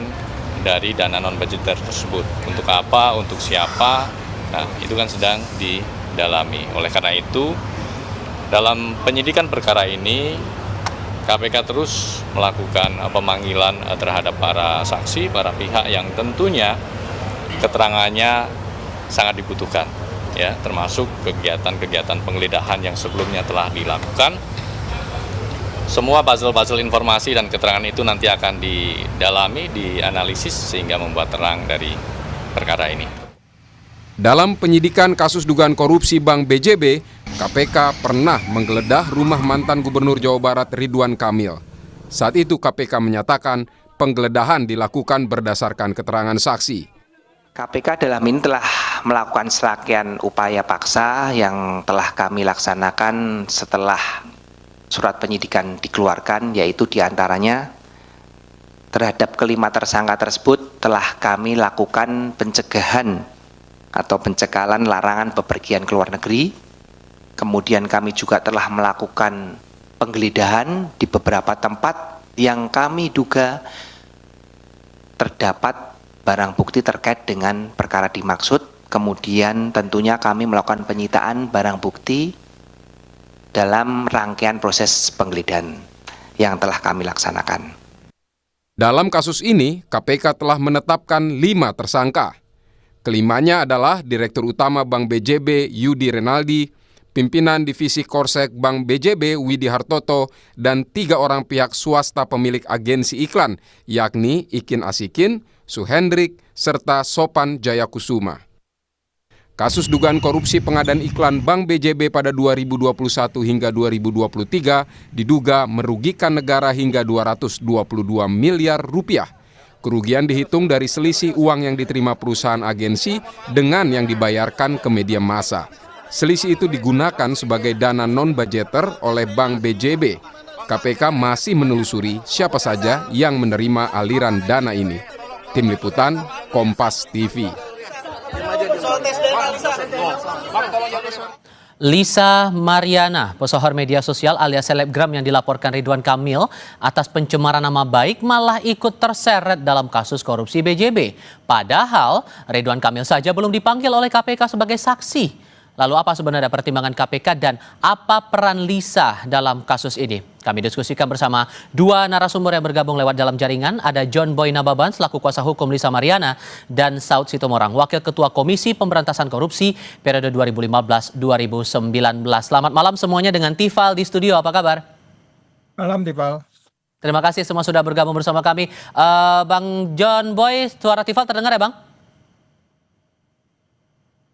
dari dana non budgeter tersebut, untuk apa, untuk siapa. Nah, itu kan sedang didalami. Oleh karena itu dalam penyidikan perkara ini, KPK terus melakukan pemanggilan terhadap para saksi, para pihak yang tentunya keterangannya sangat dibutuhkan, ya, termasuk kegiatan-kegiatan penggeledahan yang sebelumnya telah dilakukan. Semua puzzle-puzzle informasi dan keterangan itu nanti akan didalami, dianalisis sehingga membuat terang dari perkara ini. Dalam penyidikan kasus dugaan korupsi Bank BJB, KPK pernah menggeledah rumah mantan Gubernur Jawa Barat Ridwan Kamil. Saat itu KPK menyatakan penggeledahan dilakukan berdasarkan keterangan saksi. KPK dalam ini telah melakukan serangkaian upaya paksa yang telah kami laksanakan setelah surat penyidikan dikeluarkan, yaitu diantaranya terhadap kelima tersangka tersebut telah kami lakukan pencegahan atau pencekalan larangan bepergian ke luar negeri. Kemudian kami juga telah melakukan penggeledahan di beberapa tempat yang kami duga terdapat barang bukti terkait dengan perkara dimaksud. kemudian tentunya kami melakukan penyitaan barang bukti dalam rangkaian proses penggeledahan yang telah kami laksanakan. Dalam kasus ini, KPK telah menetapkan 5 tersangka. Kelimanya adalah Direktur Utama Bank BJB Yudi Renaldi, pimpinan Divisi Korsek Bank BJB Widi Hartoto, dan 3 orang pihak swasta pemilik agensi iklan, yakni Ikin Asikin, Suhendrik, serta Sopan Jayakusuma. Kasus dugaan korupsi pengadaan iklan Bank BJB pada 2021 hingga 2023 diduga merugikan negara hingga 222 miliar rupiah. Kerugian dihitung dari selisih uang yang diterima perusahaan agensi dengan yang dibayarkan ke media massa. Selisih itu digunakan sebagai dana non-budgeter oleh Bank BJB. KPK masih menelusuri siapa saja yang menerima aliran dana ini. Tim Liputan, Kompas TV. Lisa Mariana, pesohor media sosial alias selebgram yang dilaporkan Ridwan Kamil atas pencemaran nama baik malah ikut terseret dalam kasus korupsi BJB. Padahal Ridwan Kamil saja belum dipanggil oleh KPK sebagai saksi. Lalu apa sebenarnya pertimbangan KPK dan apa peran Lisa dalam kasus ini? Kami diskusikan bersama 2 narasumber yang bergabung lewat dalam jaringan. Ada John Boy Nababan selaku kuasa hukum Lisa Mariana dan Saud Sitomorang, Wakil Ketua Komisi Pemberantasan Korupsi periode 2015-2019. Selamat malam semuanya dengan Tifal di studio. Apa kabar? Malam Tifal. Terima kasih semua sudah bergabung bersama kami. Bang John Boy, suara Tifal terdengar ya Bang?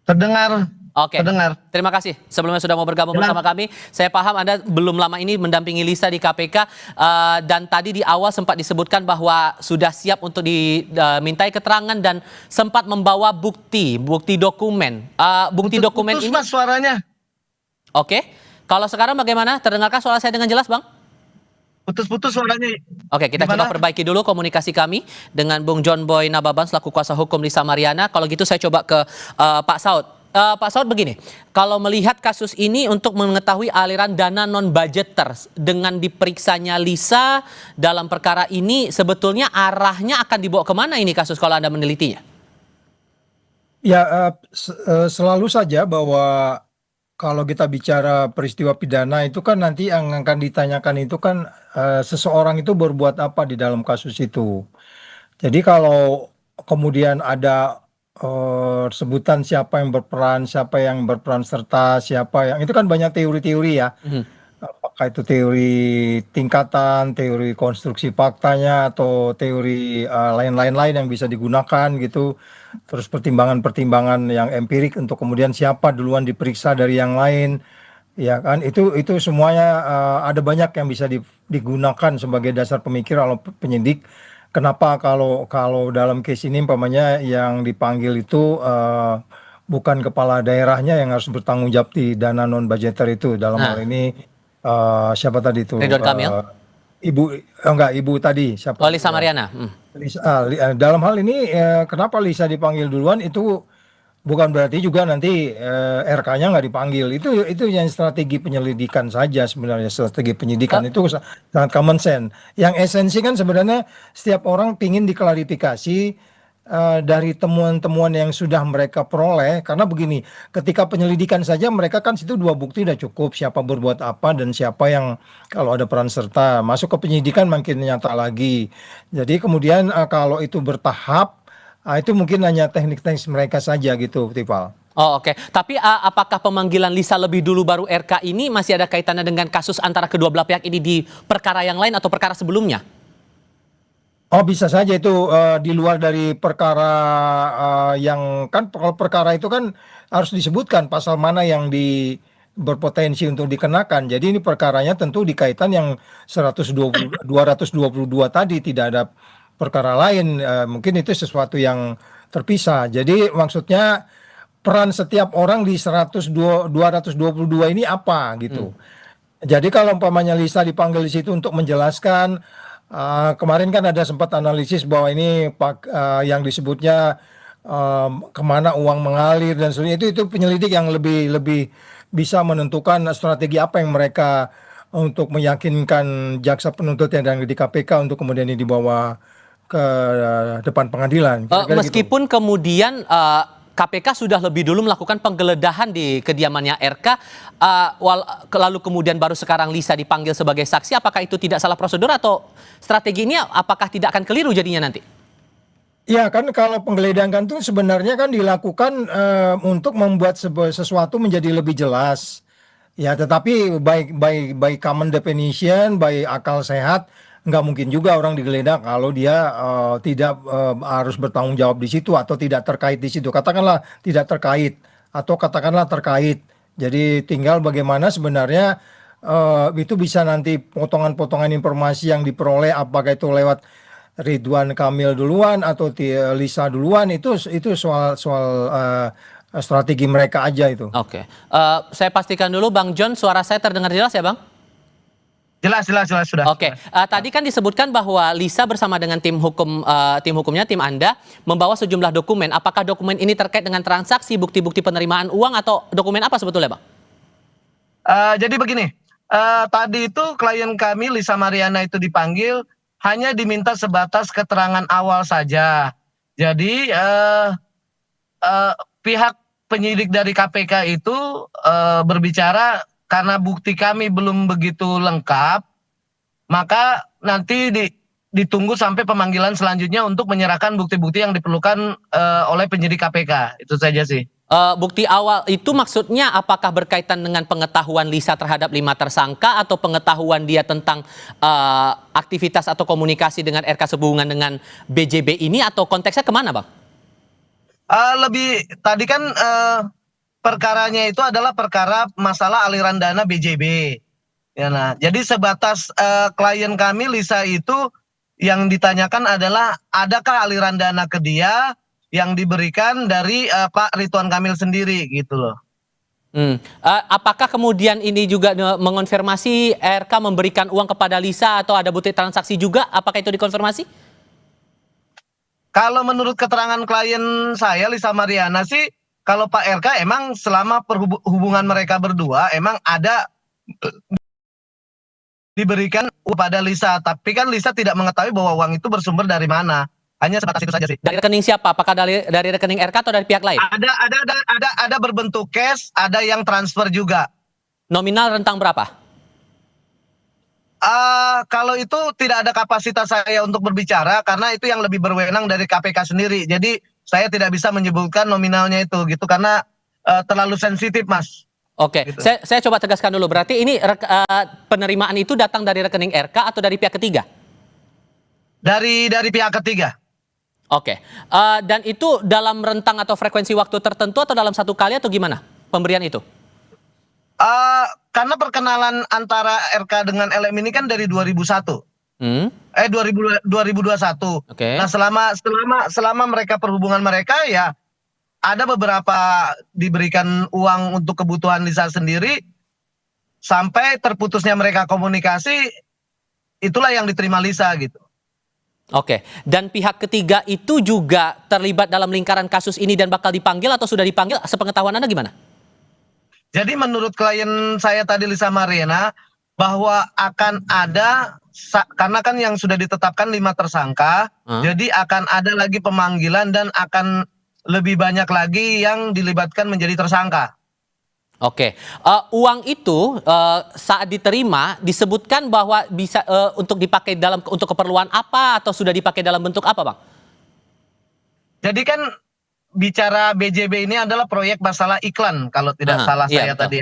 Terdengar. Oke, terima kasih sebelumnya sudah mau bergabung bersama kami. Saya paham Anda belum lama ini mendampingi Lisa di KPK dan tadi di awal sempat disebutkan bahwa sudah siap untuk dimintai keterangan dan sempat membawa bukti dokumen. Bukti dokumen ini. Mas suaranya. Oke, kalau sekarang bagaimana? Terdengarkah suara saya dengan jelas, Bang? Putus-putus suaranya. Oke, kita coba perbaiki dulu komunikasi kami dengan Bung John Boy Nababan selaku kuasa hukum Lisa Mariana. Kalau gitu saya coba ke Pak Saud. Pak Saud begini, kalau melihat kasus ini untuk mengetahui aliran dana non-budgeter dengan diperiksanya Lisa dalam perkara ini, sebetulnya arahnya akan dibawa kemana ini kasus kalau Anda menelitinya? Ya, selalu saja bahwa kalau kita bicara peristiwa pidana itu kan nanti yang akan ditanyakan itu kan seseorang itu berbuat apa di dalam kasus itu. Jadi kalau kemudian ada sebutan siapa yang berperan serta, siapa yang itu kan banyak teori-teori ya. Apakah itu teori tingkatan, teori konstruksi faktanya atau teori lain-lain yang bisa digunakan gitu. Terus pertimbangan-pertimbangan yang empirik untuk kemudian siapa duluan diperiksa dari yang lain. Ya kan itu semuanya ada banyak yang bisa digunakan sebagai dasar pemikir oleh penyidik. Kenapa kalau dalam case ini umpamanya yang dipanggil itu bukan kepala daerahnya yang harus bertanggung jawab di dana non budgeter itu dalam hal ini siapa tadi itu? Ridwan Kamil. Ibu tadi siapa? Lisa Mariana. Dalam hal ini kenapa Lisa dipanggil duluan itu bukan berarti juga nanti RK-nya nggak dipanggil. Itu yang strategi penyelidikan saja sebenarnya. Strategi penyidikan itu sangat common sense. Yang esensi kan sebenarnya setiap orang pingin diklarifikasi dari temuan-temuan yang sudah mereka peroleh. Karena begini, ketika penyelidikan saja mereka kan situ 2 bukti udah cukup. Siapa berbuat apa dan siapa yang kalau ada peran serta. Masuk ke penyidikan makin nyata lagi. Jadi kemudian kalau itu bertahap, itu mungkin hanya teknik-teknik mereka saja gitu, Tifal. Oh, oke. Tapi apakah pemanggilan Lisa lebih dulu baru RK ini masih ada kaitannya dengan kasus antara kedua belah pihak ini di perkara yang lain atau perkara sebelumnya? Oh, bisa saja itu di luar dari perkara yang kan kalau perkara itu kan harus disebutkan pasal mana yang berpotensi untuk dikenakan. Jadi ini perkaranya tentu di kaitan yang 222 tadi, tidak ada perkara lain, mungkin itu sesuatu yang terpisah. Jadi maksudnya peran setiap orang di 222 ini apa gitu. Jadi kalau umpamanya Lisa dipanggil di situ untuk menjelaskan, kemarin kan ada sempat analisis bahwa ini yang disebutnya kemana uang mengalir dan sebagainya, itu penyelidik yang lebih bisa menentukan strategi apa yang mereka untuk meyakinkan jaksa penuntut yang ada di KPK untuk kemudian ini dibawa ke depan pengadilan. Meskipun kemudian KPK sudah lebih dulu melakukan penggeledahan di kediamannya RK, lalu kemudian baru sekarang Lisa dipanggil sebagai saksi. Apakah itu tidak salah prosedur atau strategi ini apakah tidak akan keliru jadinya nanti? Ya kan kalau penggeledahan kan itu sebenarnya kan dilakukan untuk membuat sesuatu menjadi lebih jelas. Ya, tetapi by common definition, by akal sehat, nggak mungkin juga orang digeledah kalau dia tidak harus bertanggung jawab di situ atau tidak terkait di situ. Katakanlah tidak terkait atau katakanlah terkait. Jadi tinggal bagaimana sebenarnya itu bisa nanti potongan-potongan informasi yang diperoleh, apakah itu lewat Ridwan Kamil duluan atau Lisa duluan, itu soal strategi mereka aja itu. Oke. Saya pastikan dulu Bang John, suara saya terdengar jelas ya Bang? Jelas sudah. Oke. Tadi kan disebutkan bahwa Lisa bersama dengan tim hukumnya, tim Anda membawa sejumlah dokumen. Apakah dokumen ini terkait dengan transaksi, bukti-bukti penerimaan uang atau dokumen apa sebetulnya Bang? Jadi begini, tadi itu klien kami Lisa Mariana itu dipanggil hanya diminta sebatas keterangan awal saja. Jadi pihak penyidik dari KPK itu berbicara karena bukti kami belum begitu lengkap, maka nanti ditunggu sampai pemanggilan selanjutnya untuk menyerahkan bukti-bukti yang diperlukan oleh penyidik KPK. Itu saja sih. Bukti awal itu maksudnya apakah berkaitan dengan pengetahuan Lisa terhadap 5 tersangka atau pengetahuan dia tentang aktivitas atau komunikasi dengan RK sehubungan dengan BJB ini, atau konteksnya kemana Bang? Tadi kan perkaranya itu adalah perkara masalah aliran dana BJB. Ya, nah, jadi sebatas klien kami Lisa itu yang ditanyakan adalah adakah aliran dana ke dia yang diberikan dari Pak Ridwan Kamil sendiri gitu loh. Apakah kemudian ini juga mengonfirmasi RK memberikan uang kepada Lisa atau ada bukti transaksi juga? Apakah itu dikonfirmasi? Kalau menurut keterangan klien saya Lisa Mariana sih, kalau Pak RK emang selama hubungan mereka berdua emang ada diberikan kepada Lisa, tapi kan Lisa tidak mengetahui bahwa uang itu bersumber dari mana. Hanya sebatas itu saja sih. Dari rekening siapa? Apakah dari rekening RK atau dari pihak lain? Ada berbentuk cash, ada yang transfer juga. Nominal rentang berapa? Kalau itu tidak ada kapasitas saya untuk berbicara karena itu yang lebih berwenang dari KPK sendiri. Jadi saya tidak bisa menyebutkan nominalnya itu gitu karena terlalu sensitif, Mas. Oke, gitu. Saya coba tegaskan dulu. Berarti ini penerimaan itu datang dari rekening RK atau dari pihak ketiga? Dari pihak ketiga. Oke, dan itu dalam rentang atau frekuensi waktu tertentu atau dalam satu kali atau gimana pemberian itu? Karena perkenalan antara RK dengan LM ini kan dari 2001. 2021. Okay. Nah, selama mereka perhubungan mereka ya ada beberapa diberikan uang untuk kebutuhan Lisa sendiri sampai terputusnya mereka komunikasi, itulah yang diterima Lisa gitu. Oke, dan pihak ketiga itu juga terlibat dalam lingkaran kasus ini dan bakal dipanggil atau sudah dipanggil, sepengetahuan Anda gimana? Jadi menurut klien saya tadi Lisa Mariana bahwa akan ada, karena kan yang sudah ditetapkan 5 tersangka, jadi akan ada lagi pemanggilan dan akan lebih banyak lagi yang dilibatkan menjadi tersangka. Oke, uang itu saat diterima disebutkan bahwa bisa untuk dipakai untuk keperluan apa atau sudah dipakai dalam bentuk apa, Bang? Jadi kan bicara BJB ini adalah proyek masalah iklan kalau tidak salah saya tadi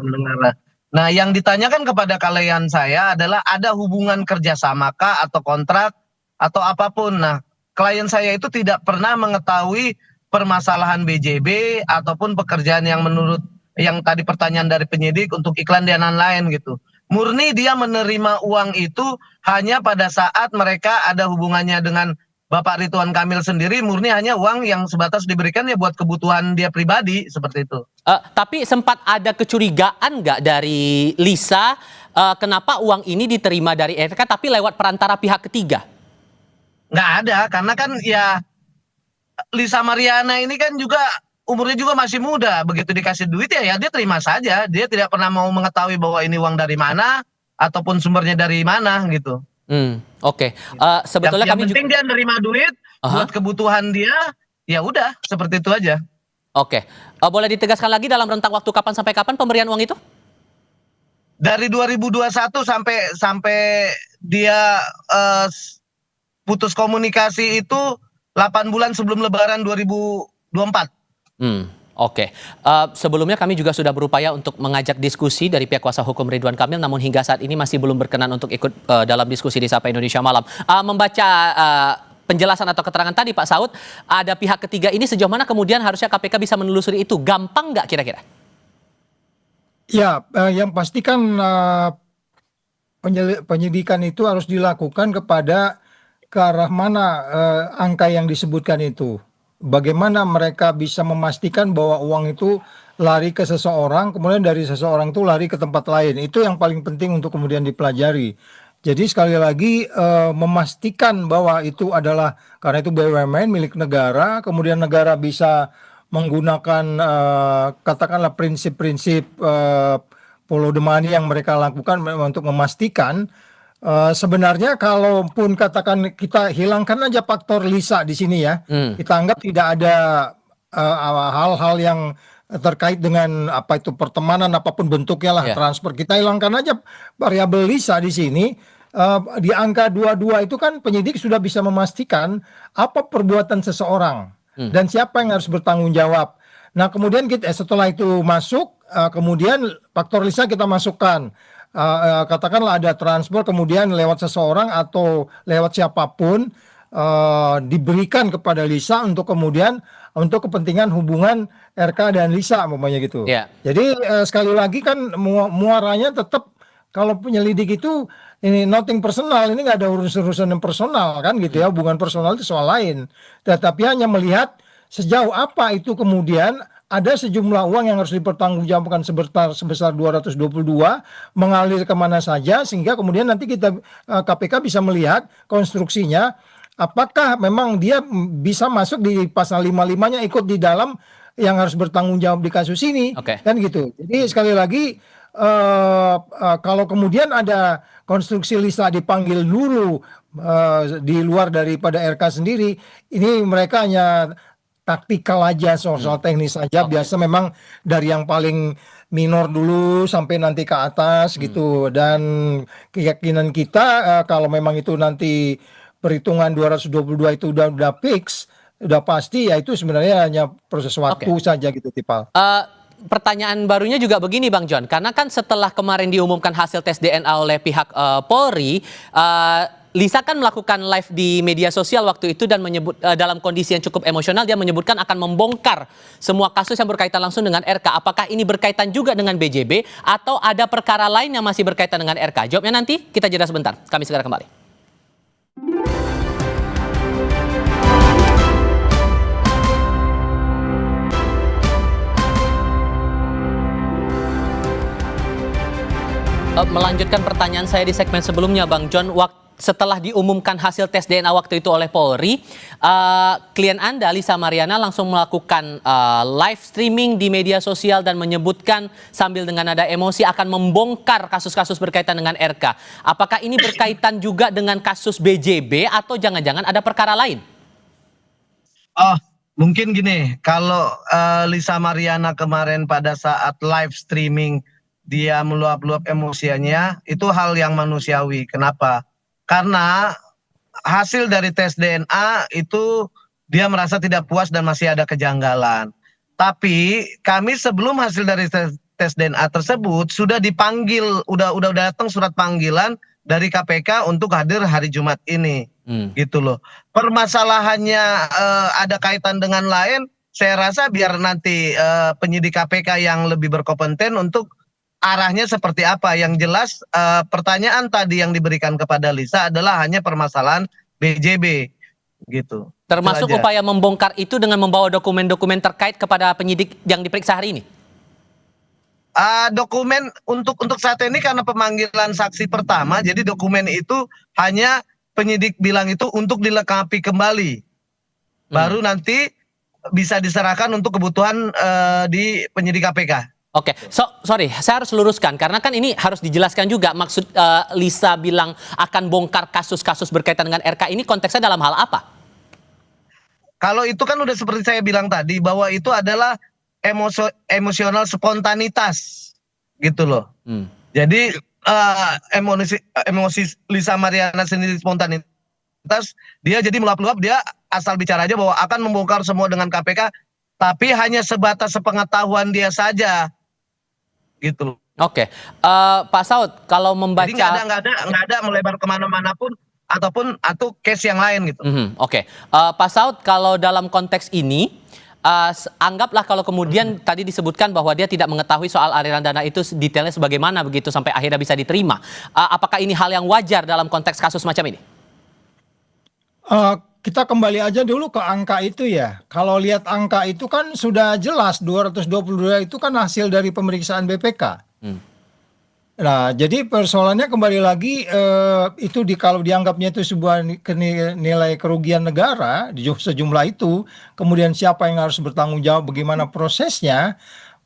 mendengar. Nah, yang ditanyakan kepada klien saya adalah ada hubungan kerjasamakah atau kontrak atau apapun. Nah, klien saya itu tidak pernah mengetahui permasalahan BJB ataupun pekerjaan yang menurut yang tadi pertanyaan dari penyidik untuk iklan dan lain-lain gitu. Murni dia menerima uang itu hanya pada saat mereka ada hubungannya dengan Bapak Ridwan Kamil sendiri, murni hanya uang yang sebatas diberikan ya buat kebutuhan dia pribadi seperti itu. Tapi sempat ada kecurigaan nggak dari Lisa kenapa uang ini diterima dari RK tapi lewat perantara pihak ketiga? Nggak ada, karena kan ya Lisa Mariana ini kan juga umurnya juga masih muda, begitu dikasih duit ya dia terima saja, dia tidak pernah mau mengetahui bahwa ini uang dari mana ataupun sumbernya dari mana gitu. Oke. Sebetulnya yang kami penting dia nerima duit buat kebutuhan dia, ya udah seperti itu aja. Oke, boleh ditegaskan lagi dalam rentang waktu kapan sampai kapan pemberian uang itu? Dari 2021 sampai dia putus komunikasi itu 8 bulan sebelum Lebaran 2024. Oke. Sebelumnya kami juga sudah berupaya untuk mengajak diskusi dari pihak kuasa hukum Ridwan Kamil, namun hingga saat ini masih belum berkenan untuk ikut dalam diskusi di Sapa Indonesia Malam. Membaca penjelasan atau keterangan tadi Pak Saud, ada pihak ketiga ini sejauh mana kemudian harusnya KPK bisa menelusuri itu? Gampang nggak kira-kira? Ya, yang pasti kan penyidikan itu harus dilakukan kepada ke arah mana angka yang disebutkan itu. Bagaimana mereka bisa memastikan bahwa uang itu lari ke seseorang, kemudian dari seseorang itu lari ke tempat lain. Itu yang paling penting untuk kemudian dipelajari. Jadi sekali lagi memastikan bahwa itu adalah, karena itu BUMN milik negara, kemudian negara bisa menggunakan katakanlah prinsip-prinsip follow the money yang mereka lakukan untuk memastikan sebenarnya kalaupun katakan kita hilangkan aja faktor Lisa di sini ya, kita anggap tidak ada hal-hal yang terkait dengan apa itu pertemanan apapun bentuknya lah, transfer, kita hilangkan aja variabel Lisa di sini. Di angka 22 itu kan penyidik sudah bisa memastikan apa perbuatan seseorang dan siapa yang harus bertanggung jawab. Nah kemudian kita setelah itu masuk, kemudian faktor Lisa kita masukkan. Katakanlah ada transfer kemudian lewat seseorang atau lewat siapapun diberikan kepada Lisa untuk kemudian untuk kepentingan hubungan RK dan Lisa umpamanya gitu. Jadi sekali lagi kan muaranya tetap kalau penyelidik itu ini nothing personal, ini nggak ada urusan yang personal kan gitu ya, hubungan personal itu soal lain. Tetapi hanya melihat sejauh apa itu kemudian ada sejumlah uang yang harus dipertanggungjawabkan sebesar 222 mengalir kemana saja sehingga kemudian nanti kita KPK bisa melihat konstruksinya apakah memang dia bisa masuk di pasal 55-nya ikut di dalam yang harus bertanggung jawab di kasus ini kan gitu. Jadi sekali lagi kalau kemudian ada konstruksi Lisa dipanggil dulu di luar daripada RK sendiri, ini mereka hanya taktikal aja, soal teknis saja. Biasa memang dari yang paling minor dulu sampai nanti ke atas gitu. Dan keyakinan kita kalau memang itu nanti perhitungan 222 itu udah fix, udah pasti, ya itu sebenarnya hanya proses waktu saja gitu Tipal. Pertanyaan barunya juga begini Bang John, karena kan setelah kemarin diumumkan hasil tes DNA oleh pihak Polri, Lisa kan melakukan live di media sosial waktu itu dan menyebut dalam kondisi yang cukup emosional dia menyebutkan akan membongkar semua kasus yang berkaitan langsung dengan RK. Apakah ini berkaitan juga dengan BJB atau ada perkara lain yang masih berkaitan dengan RK? Jawabnya nanti, kita jeda sebentar. Kami segera kembali. Melanjutkan pertanyaan saya di segmen sebelumnya Bang John, setelah diumumkan hasil tes DNA waktu itu oleh Polri, klien Anda Lisa Mariana langsung melakukan live streaming di media sosial dan menyebutkan sambil dengan nada emosi akan membongkar kasus-kasus berkaitan dengan RK. Apakah ini berkaitan juga dengan kasus BJB atau jangan-jangan ada perkara lain? Oh, mungkin gini, kalau Lisa Mariana kemarin pada saat live streaming dia meluap-luap emosinya, itu hal yang manusiawi. Kenapa? Karena hasil dari tes DNA itu dia merasa tidak puas dan masih ada kejanggalan. Tapi kami sebelum hasil dari tes DNA tersebut sudah dipanggil, udah datang surat panggilan dari KPK untuk hadir hari Jumat ini. Gitu loh. Permasalahannya ada kaitan dengan lain, saya rasa biar nanti penyidik KPK yang lebih berkompeten untuk arahnya seperti apa. Yang jelas pertanyaan tadi yang diberikan kepada Lisa adalah hanya permasalahan BJB gitu. Termasuk upaya membongkar itu dengan membawa dokumen-dokumen terkait kepada penyidik yang diperiksa hari ini? Dokumen untuk saat ini karena pemanggilan saksi pertama, jadi dokumen itu hanya penyidik bilang itu untuk dilengkapi kembali. Baru nanti bisa diserahkan untuk kebutuhan di penyidik KPK. Oke, sorry, saya harus luruskan karena kan ini harus dijelaskan juga maksud Lisa bilang akan bongkar kasus-kasus berkaitan dengan RK ini konteksnya dalam hal apa? Kalau itu kan udah seperti saya bilang tadi bahwa itu adalah emosional spontanitas gitu loh. Jadi emosi Lisa Mariana sendiri spontanitas, dia jadi meluap-luap, dia asal bicara aja bahwa akan membongkar semua dengan KPK, tapi hanya sebatas sepengetahuan dia saja gitu loh. Oke, Pak Saud, kalau membaca, jadi nggak ada melebar kemana-mana pun atau case yang lain gitu. Oke, Pak Saud, kalau dalam konteks ini, anggaplah kalau kemudian tadi disebutkan bahwa dia tidak mengetahui soal aliran dana itu detailnya sebagaimana begitu sampai akhirnya bisa diterima. Apakah ini hal yang wajar dalam konteks kasus macam ini? Kita kembali aja dulu ke angka itu ya. Kalau lihat angka itu kan sudah jelas 222 itu kan hasil dari pemeriksaan BPK. Nah, jadi persoalannya kembali lagi itu kalau dianggapnya itu sebuah nilai kerugian negara di sejumlah itu, kemudian siapa yang harus bertanggung jawab, bagaimana prosesnya.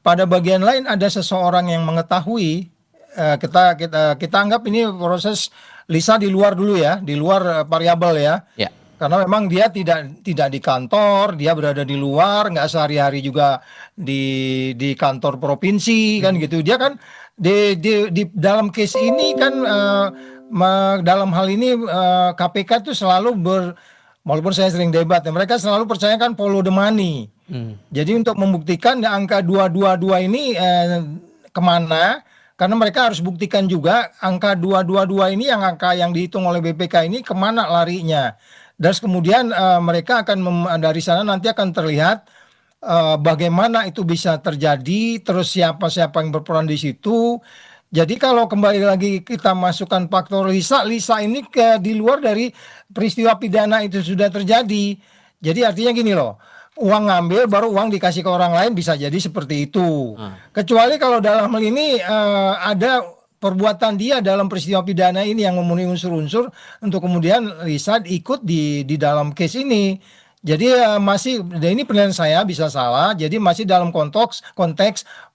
Pada bagian lain ada seseorang yang mengetahui. Kita anggap ini proses Lisa di luar dulu ya, di luar variabel ya. Karena memang dia tidak di kantor, dia berada di luar, nggak sehari-hari juga di kantor provinsi kan gitu. Dia kan di dalam case ini kan dalam hal ini KPK itu selalu walaupun saya sering debat, mereka selalu percayakan follow the money. Jadi untuk membuktikan angka 222 ini kemana, karena mereka harus buktikan juga angka 222 ini angka yang dihitung oleh BPK ini kemana larinya. Dan kemudian mereka akan dari sana nanti akan terlihat bagaimana itu bisa terjadi, terus siapa-siapa yang berperan di situ. Jadi kalau kembali lagi kita masukkan faktor Lisa ini di luar dari peristiwa pidana itu sudah terjadi. Jadi artinya gini loh, uang ngambil baru uang dikasih ke orang lain, bisa jadi seperti itu. Kecuali kalau dalam hal ini ada perbuatan dia dalam peristiwa pidana ini yang memenuhi unsur-unsur untuk kemudian Lisa ikut di dalam case ini. Jadi ini penilaian saya bisa salah. Jadi masih dalam konteks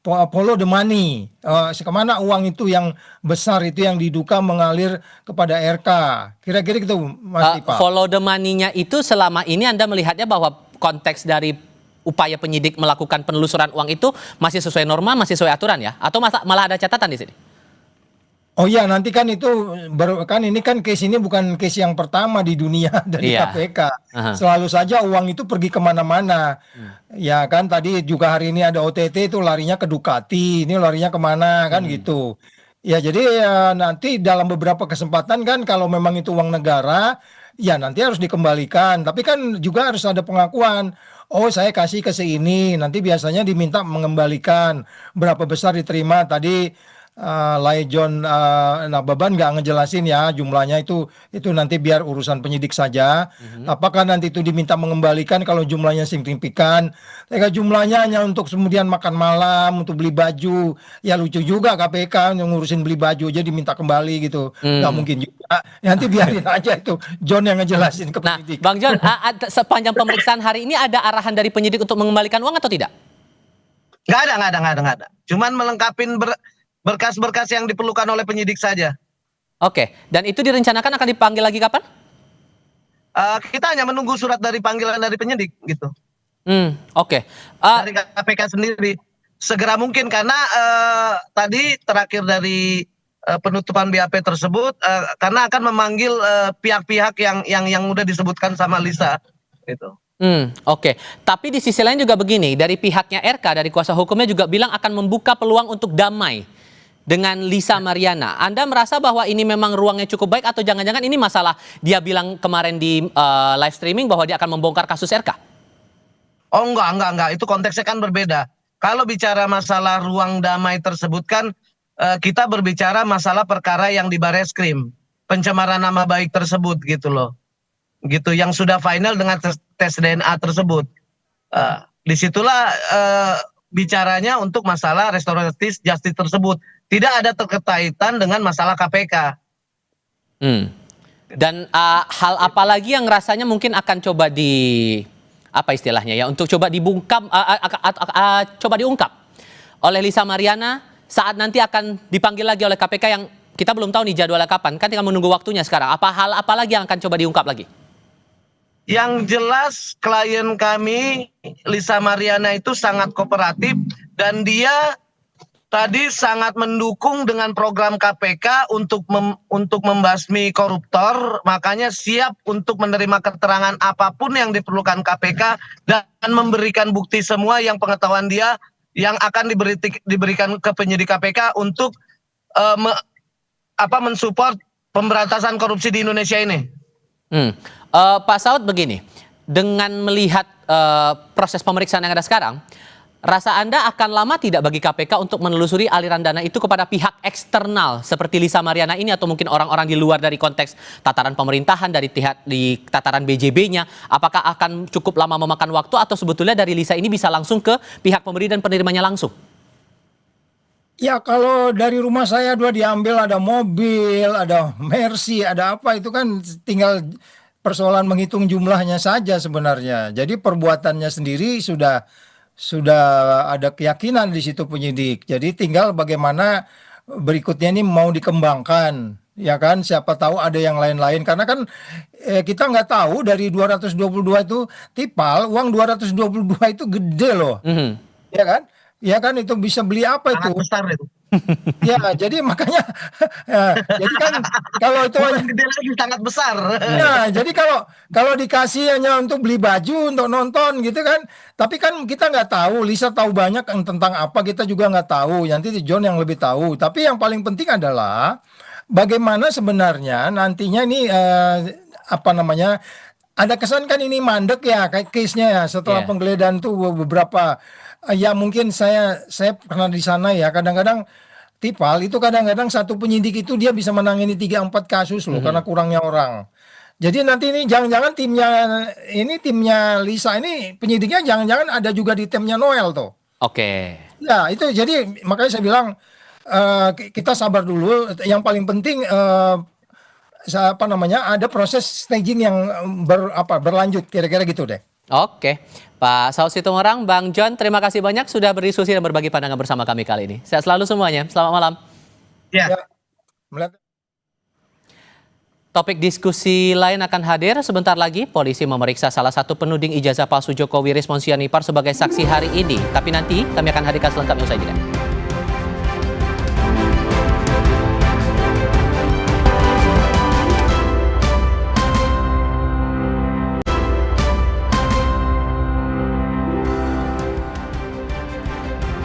follow the money. Kemana uang itu yang besar itu yang diduga mengalir kepada RK. Kira-kira gitu, Mas Ipa. Follow the money-nya itu selama ini Anda melihatnya bahwa konteks dari upaya penyidik melakukan penelusuran uang itu masih sesuai norma, masih sesuai aturan ya? Atau malah ada catatan di sini? Oh iya, nanti kan itu ini kan case ini bukan case yang pertama di dunia dari KPK. Selalu saja uang itu pergi kemana-mana. Ya kan tadi juga hari ini ada OTT itu larinya ke Ducati, ini larinya kemana kan gitu. Ya jadi nanti dalam beberapa kesempatan kan kalau memang itu uang negara, ya nanti harus dikembalikan. Tapi kan juga harus ada pengakuan. Oh saya kasih ke ini, nanti biasanya diminta mengembalikan. Berapa besar diterima tadi. John Nababan nggak ngejelasin ya jumlahnya itu nanti biar urusan penyidik saja. Apakah nanti itu diminta mengembalikan kalau jumlahnya signifikan? Jumlahnya hanya untuk kemudian makan malam, untuk beli baju, ya lucu juga KPK yang ngurusin beli baju aja diminta kembali gitu. Nggak mungkin juga. Nanti biarin aja itu John yang ngejelasin ke penyidik. Bang John, sepanjang pemeriksaan hari ini ada arahan dari penyidik untuk mengembalikan uang atau tidak? Nggak ada. Cuman melengkapin berkas-berkas yang diperlukan oleh penyidik saja. Oke, dan itu direncanakan akan dipanggil lagi kapan? Kita hanya menunggu surat dari panggilan dari penyidik gitu. Oke. Dari KPK sendiri segera mungkin karena tadi terakhir dari penutupan BAP tersebut karena akan memanggil pihak-pihak yang udah disebutkan sama Lisa gitu. Oke. Tapi di sisi lain juga begini, dari pihaknya RK, dari kuasa hukumnya juga bilang akan membuka peluang untuk damai dengan Lisa Mariana. Anda merasa bahwa ini memang ruangnya cukup baik atau jangan-jangan ini masalah dia bilang kemarin di live streaming bahwa dia akan membongkar kasus RK? Oh enggak. Itu konteksnya kan berbeda. Kalau bicara masalah ruang damai tersebut kan kita berbicara masalah perkara yang di Bareskrim. Pencemaran nama baik tersebut gitu loh. Gitu yang sudah final dengan tes DNA tersebut. Disitulah bicaranya untuk masalah restoratif justice tersebut. Tidak ada terkaitan dengan masalah KPK. Dan hal apa lagi yang rasanya mungkin akan coba apa istilahnya ya, untuk coba dibungkam, coba diungkap oleh Lisa Mariana saat nanti akan dipanggil lagi oleh KPK yang kita belum tahu nih jadwalnya kapan, kan tinggal menunggu waktunya sekarang. Hal apa lagi yang akan coba diungkap lagi? Yang jelas klien kami Lisa Mariana itu sangat kooperatif dan dia tadi sangat mendukung dengan program KPK untuk membasmi koruptor, makanya siap untuk menerima keterangan apapun yang diperlukan KPK dan memberikan bukti semua yang pengetahuan dia yang akan diberikan ke penyidik KPK untuk mensupport pemberantasan korupsi di Indonesia ini. Pak Saud, begini, dengan melihat proses pemeriksaan yang ada sekarang, rasa Anda akan lama tidak bagi KPK untuk menelusuri aliran dana itu kepada pihak eksternal seperti Lisa Mariana ini atau mungkin orang-orang di luar dari konteks tataran pemerintahan, di tataran BJB-nya? Apakah akan cukup lama memakan waktu atau sebetulnya dari Lisa ini bisa langsung ke pihak pemberi dan penerimanya langsung? Ya kalau dari rumah saya dua diambil, ada mobil, ada Mercy, ada apa, itu kan tinggal persoalan menghitung jumlahnya saja sebenarnya. Jadi perbuatannya sendiri sudah ada keyakinan di situ penyidik. Jadi tinggal bagaimana berikutnya ini mau dikembangkan, ya kan? Siapa tahu ada yang lain-lain, karena kan kita nggak tahu dari 222 itu tipal, uang 222 itu gede loh, ya kan? Ya kan, itu bisa beli apa itu? Sangat besar itu. Ya, jadi makanya, jadi kan kalau itu bukan gede lagi, sangat besar. Ya, jadi kalau dikasih hanya untuk beli baju, untuk nonton gitu kan, tapi kan kita nggak tahu. Lisa tahu banyak tentang apa, kita juga nggak tahu. Nanti John yang lebih tahu. Tapi yang paling penting adalah bagaimana sebenarnya nantinya ini ada kesan kan ini mandek ya, kayak case-nya ya, setelah penggeledahan tuh beberapa. Ya mungkin saya pernah di sana ya, kadang-kadang tipal itu kadang-kadang satu penyidik itu dia bisa menangani 3-4 kasus loh, karena kurangnya orang. Jadi nanti ini jangan-jangan timnya Lisa ini penyidiknya jangan-jangan ada juga di timnya Noel tuh. Oke. Ya itu, jadi makanya saya bilang kita sabar dulu. Yang paling penting ada proses staging yang berlanjut, kira-kira gitu deh. Oke, Pak Saud Situmorang, Bang John, terima kasih banyak sudah berdiskusi dan berbagi pandangan bersama kami kali ini. Sehat selalu semuanya, selamat malam. Ya. Topik diskusi lain akan hadir sebentar lagi. Polisi memeriksa salah satu penuding ijazah palsu Jokowi Rismon Sianipar sebagai saksi hari ini. Tapi nanti kami akan hadirkan selengkapnya usai jeda.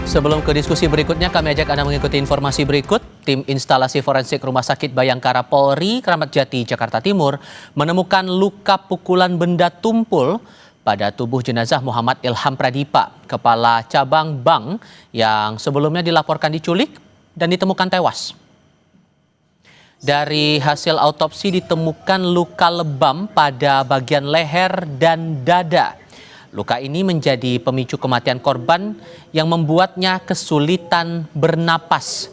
Sebelum ke diskusi berikutnya, kami ajak Anda mengikuti informasi berikut. Tim instalasi forensik Rumah Sakit Bayangkara Polri, Kramat Jati, Jakarta Timur, menemukan luka pukulan benda tumpul pada tubuh jenazah Muhammad Ilham Pradipa, kepala cabang bank yang sebelumnya dilaporkan diculik dan ditemukan tewas. Dari hasil autopsi ditemukan luka lebam pada bagian leher dan dada. Luka ini menjadi pemicu kematian korban yang membuatnya kesulitan bernapas.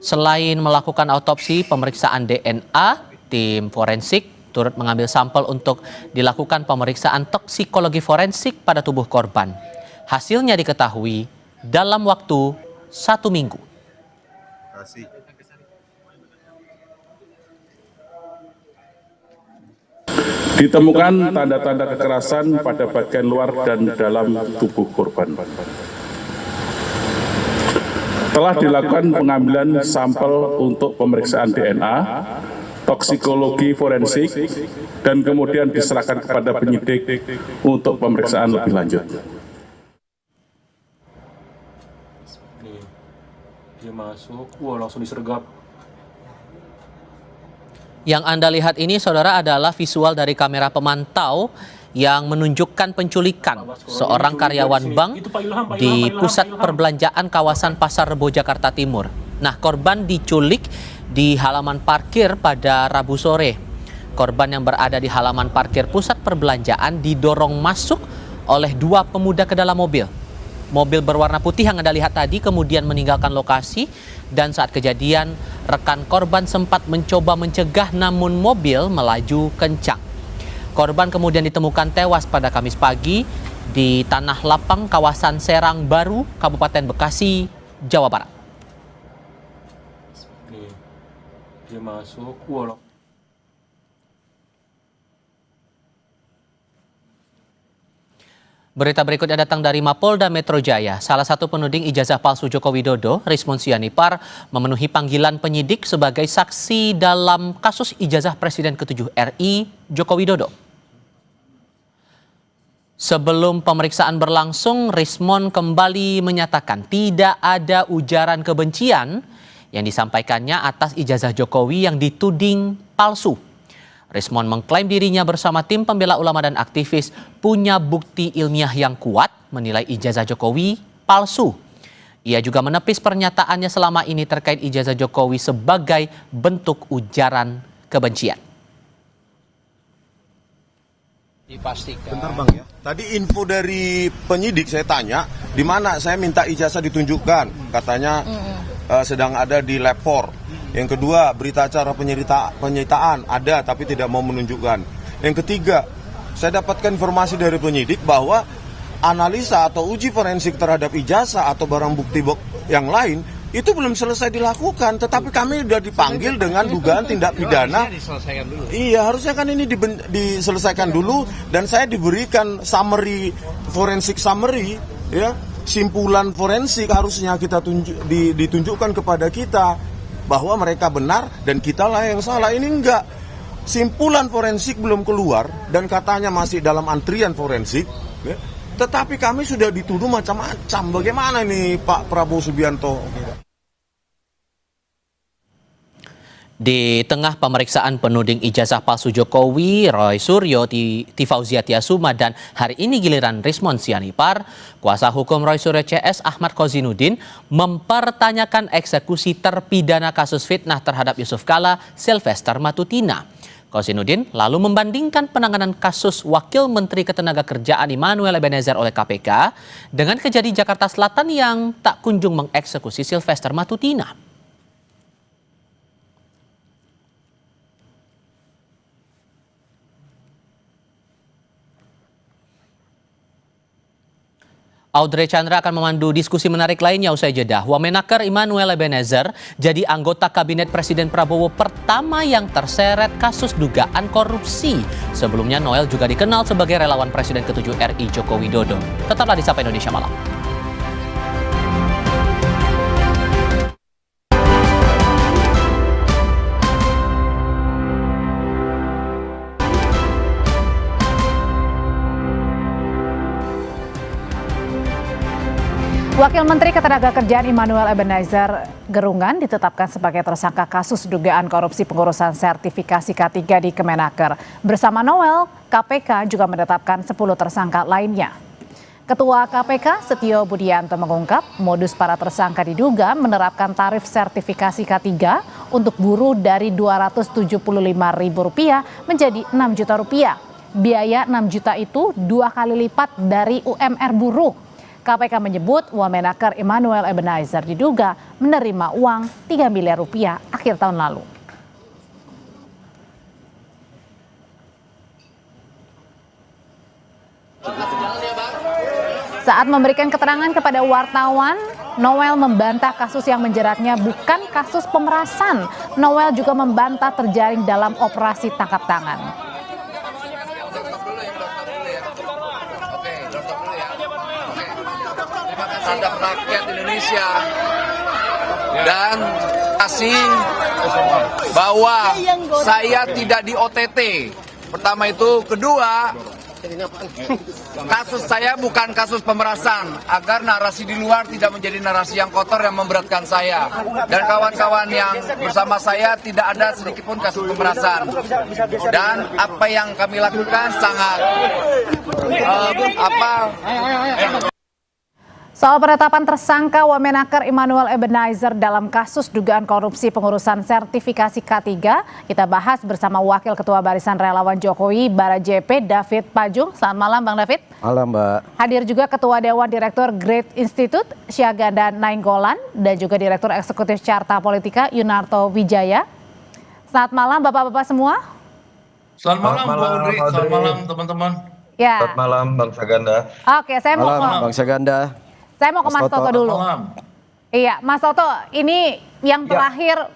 Selain melakukan autopsi pemeriksaan DNA, tim forensik turut mengambil sampel untuk dilakukan pemeriksaan toksikologi forensik pada tubuh korban. Hasilnya diketahui dalam waktu 1 minggu. Ditemukan tanda-tanda kekerasan pada bagian luar dan dalam tubuh korban. Telah dilakukan pengambilan sampel untuk pemeriksaan DNA, toksikologi forensik, dan kemudian diserahkan kepada penyidik untuk pemeriksaan lebih lanjut. Dia masuk, langsung disergap. Yang Anda lihat ini, saudara, adalah visual dari kamera pemantau yang menunjukkan penculikan seorang karyawan bank di pusat perbelanjaan kawasan Pasar Rebo, Jakarta Timur. Nah, korban diculik di halaman parkir pada Rabu sore. Korban yang berada di halaman parkir pusat perbelanjaan didorong masuk oleh 2 pemuda ke dalam mobil. Mobil berwarna putih yang Anda lihat tadi kemudian meninggalkan lokasi, dan saat kejadian rekan korban sempat mencoba mencegah namun mobil melaju kencang. Korban kemudian ditemukan tewas pada Kamis pagi di tanah lapang kawasan Serang Baru, Kabupaten Bekasi, Jawa Barat. Dia masuk, Berita berikutnya datang dari Mapolda Metro Jaya. Salah satu penuding ijazah palsu Joko Widodo, Rismon Sianipar, memenuhi panggilan penyidik sebagai saksi dalam kasus ijazah Presiden ke-7 RI Joko Widodo. Sebelum pemeriksaan berlangsung, Rismon kembali menyatakan tidak ada ujaran kebencian yang disampaikannya atas ijazah Jokowi yang dituding palsu. Rismon mengklaim dirinya bersama tim pembela ulama dan aktivis punya bukti ilmiah yang kuat menilai ijazah Jokowi palsu. Ia juga menepis pernyataannya selama ini terkait ijazah Jokowi sebagai bentuk ujaran kebencian. Dipastikan. Bentar Bang ya. Tadi info dari penyidik saya tanya, di mana saya minta ijazah ditunjukkan. Katanya sedang ada di lab 4. Yang kedua, berita acara penyitaan ada tapi tidak mau menunjukkan. Yang ketiga, saya dapatkan informasi dari penyidik bahwa analisa atau uji forensik terhadap ijazah atau barang bukti yang lain itu belum selesai dilakukan, tetapi kami sudah dipanggil dengan dugaan tindak pidana. Iya, harusnya kan ini diselesaikan dulu dan saya diberikan summary, forensik summary, ya, simpulan forensik harusnya kita ditunjukkan kepada kita bahwa mereka benar dan kita lah yang salah. Ini enggak. Simpulan forensik belum keluar dan katanya masih dalam antrian forensik, ya. Tetapi kami sudah dituduh macam-macam. Bagaimana nih Pak Prabowo Subianto? Di tengah pemeriksaan penuding ijazah palsu Jokowi, Roy Suryo, Tifauzia Tiasuma, dan hari ini giliran Rismon Sianipar, kuasa hukum Roy Suryo CS Ahmad Kozinudin mempertanyakan eksekusi terpidana kasus fitnah terhadap Yusuf Kala, Sylvester Matutina. Kozinudin lalu membandingkan penanganan kasus Wakil Menteri Ketenagakerjaan Immanuel Ebenezer oleh KPK dengan kejadian Jakarta Selatan yang tak kunjung mengeksekusi Sylvester Matutina. Audrey Chandra akan memandu diskusi menarik lainnya usai jeda. Wamenaker Immanuel Ebenezer jadi anggota kabinet Presiden Prabowo pertama yang terseret kasus dugaan korupsi. Sebelumnya Noel juga dikenal sebagai relawan Presiden ke-7 RI Joko Widodo. Tetaplah di Sapa Indonesia Malam. Wakil Menteri Ketenagakerjaan Immanuel Ebenezer Gerungan ditetapkan sebagai tersangka kasus dugaan korupsi pengurusan sertifikasi K3 di Kemenaker. Bersama Noel, KPK juga menetapkan 10 tersangka lainnya. Ketua KPK Setio Budianto mengungkap modus para tersangka diduga menerapkan tarif sertifikasi K3 untuk buruh dari Rp275.000 menjadi Rp6 juta. Biaya 6 juta itu 2 kali lipat dari UMR buruh. KPK menyebut Wamenaker Immanuel Ebenezer diduga menerima uang Rp3 miliar akhir tahun lalu. Saat memberikan keterangan kepada wartawan, Noel membantah kasus yang menjeratnya bukan kasus pemerasan. Noel juga membantah terjaring dalam operasi tangkap tangan. Terhadap rakyat Indonesia dan kasih bahwa saya tidak di OTT. Pertama itu, kedua, kasus saya bukan kasus pemerasan agar narasi di luar tidak menjadi narasi yang kotor yang memberatkan saya dan kawan-kawan yang bersama saya. Tidak ada sedikitpun kasus pemerasan dan apa yang kami lakukan sangat Soal penetapan tersangka Wamenaker Immanuel Ebenezer dalam kasus dugaan korupsi pengurusan sertifikasi K3, kita bahas bersama Wakil Ketua Barisan Relawan Jokowi Bara JP David Pajung. Selamat malam Bang David. Malam Mbak. Hadir juga Ketua Dewan Direktur Great Institute Syahganda Nainggolan dan juga Direktur Eksekutif Carta Politika Yunarto Wijaya. Selamat malam Bapak-Bapak semua. Selamat malam Pak Audrey, selamat malam teman-teman. Ya. Selamat malam Bang Syahganda. Oke, saya mau Bang Syahganda. Saya mau ke Mas Toto dulu. Iya, Mas Toto, ini yang terakhir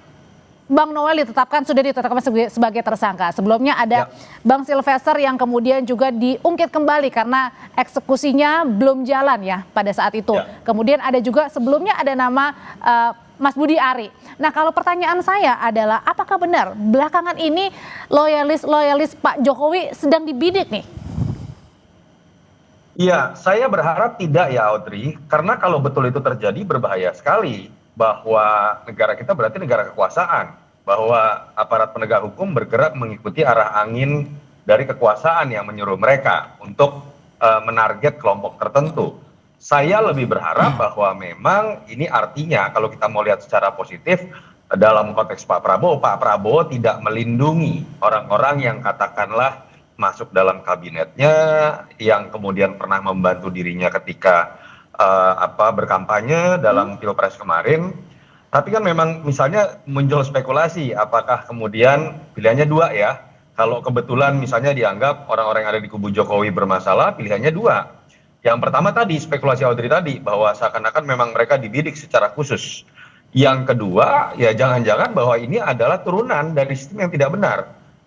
Bang Noel sudah ditetapkan sebagai tersangka. Sebelumnya ada Bang Sylvester yang kemudian juga diungkit kembali karena eksekusinya belum jalan ya pada saat itu. Kemudian ada juga sebelumnya ada nama Mas Budi Ari. Nah, kalau pertanyaan saya adalah apakah benar belakangan ini loyalis Pak Jokowi sedang dibidik nih? Iya, saya berharap tidak ya Audrey, karena kalau betul itu terjadi berbahaya sekali. Bahwa negara kita berarti negara kekuasaan, bahwa aparat penegak hukum bergerak mengikuti arah angin dari kekuasaan yang menyuruh mereka untuk menarget kelompok tertentu. Saya lebih berharap bahwa memang ini artinya kalau kita mau lihat secara positif dalam konteks Pak Prabowo tidak melindungi orang-orang yang katakanlah masuk dalam kabinetnya, yang kemudian pernah membantu dirinya ketika berkampanye dalam Pilpres kemarin. Tapi kan memang misalnya muncul spekulasi apakah kemudian pilihannya dua ya. Kalau kebetulan misalnya dianggap orang-orang yang ada di kubu Jokowi bermasalah, pilihannya dua. Yang pertama tadi spekulasi Audrey tadi bahwa seakan-akan memang mereka dibidik secara khusus. Yang kedua ya jangan-jangan bahwa ini adalah turunan dari sistem yang tidak benar.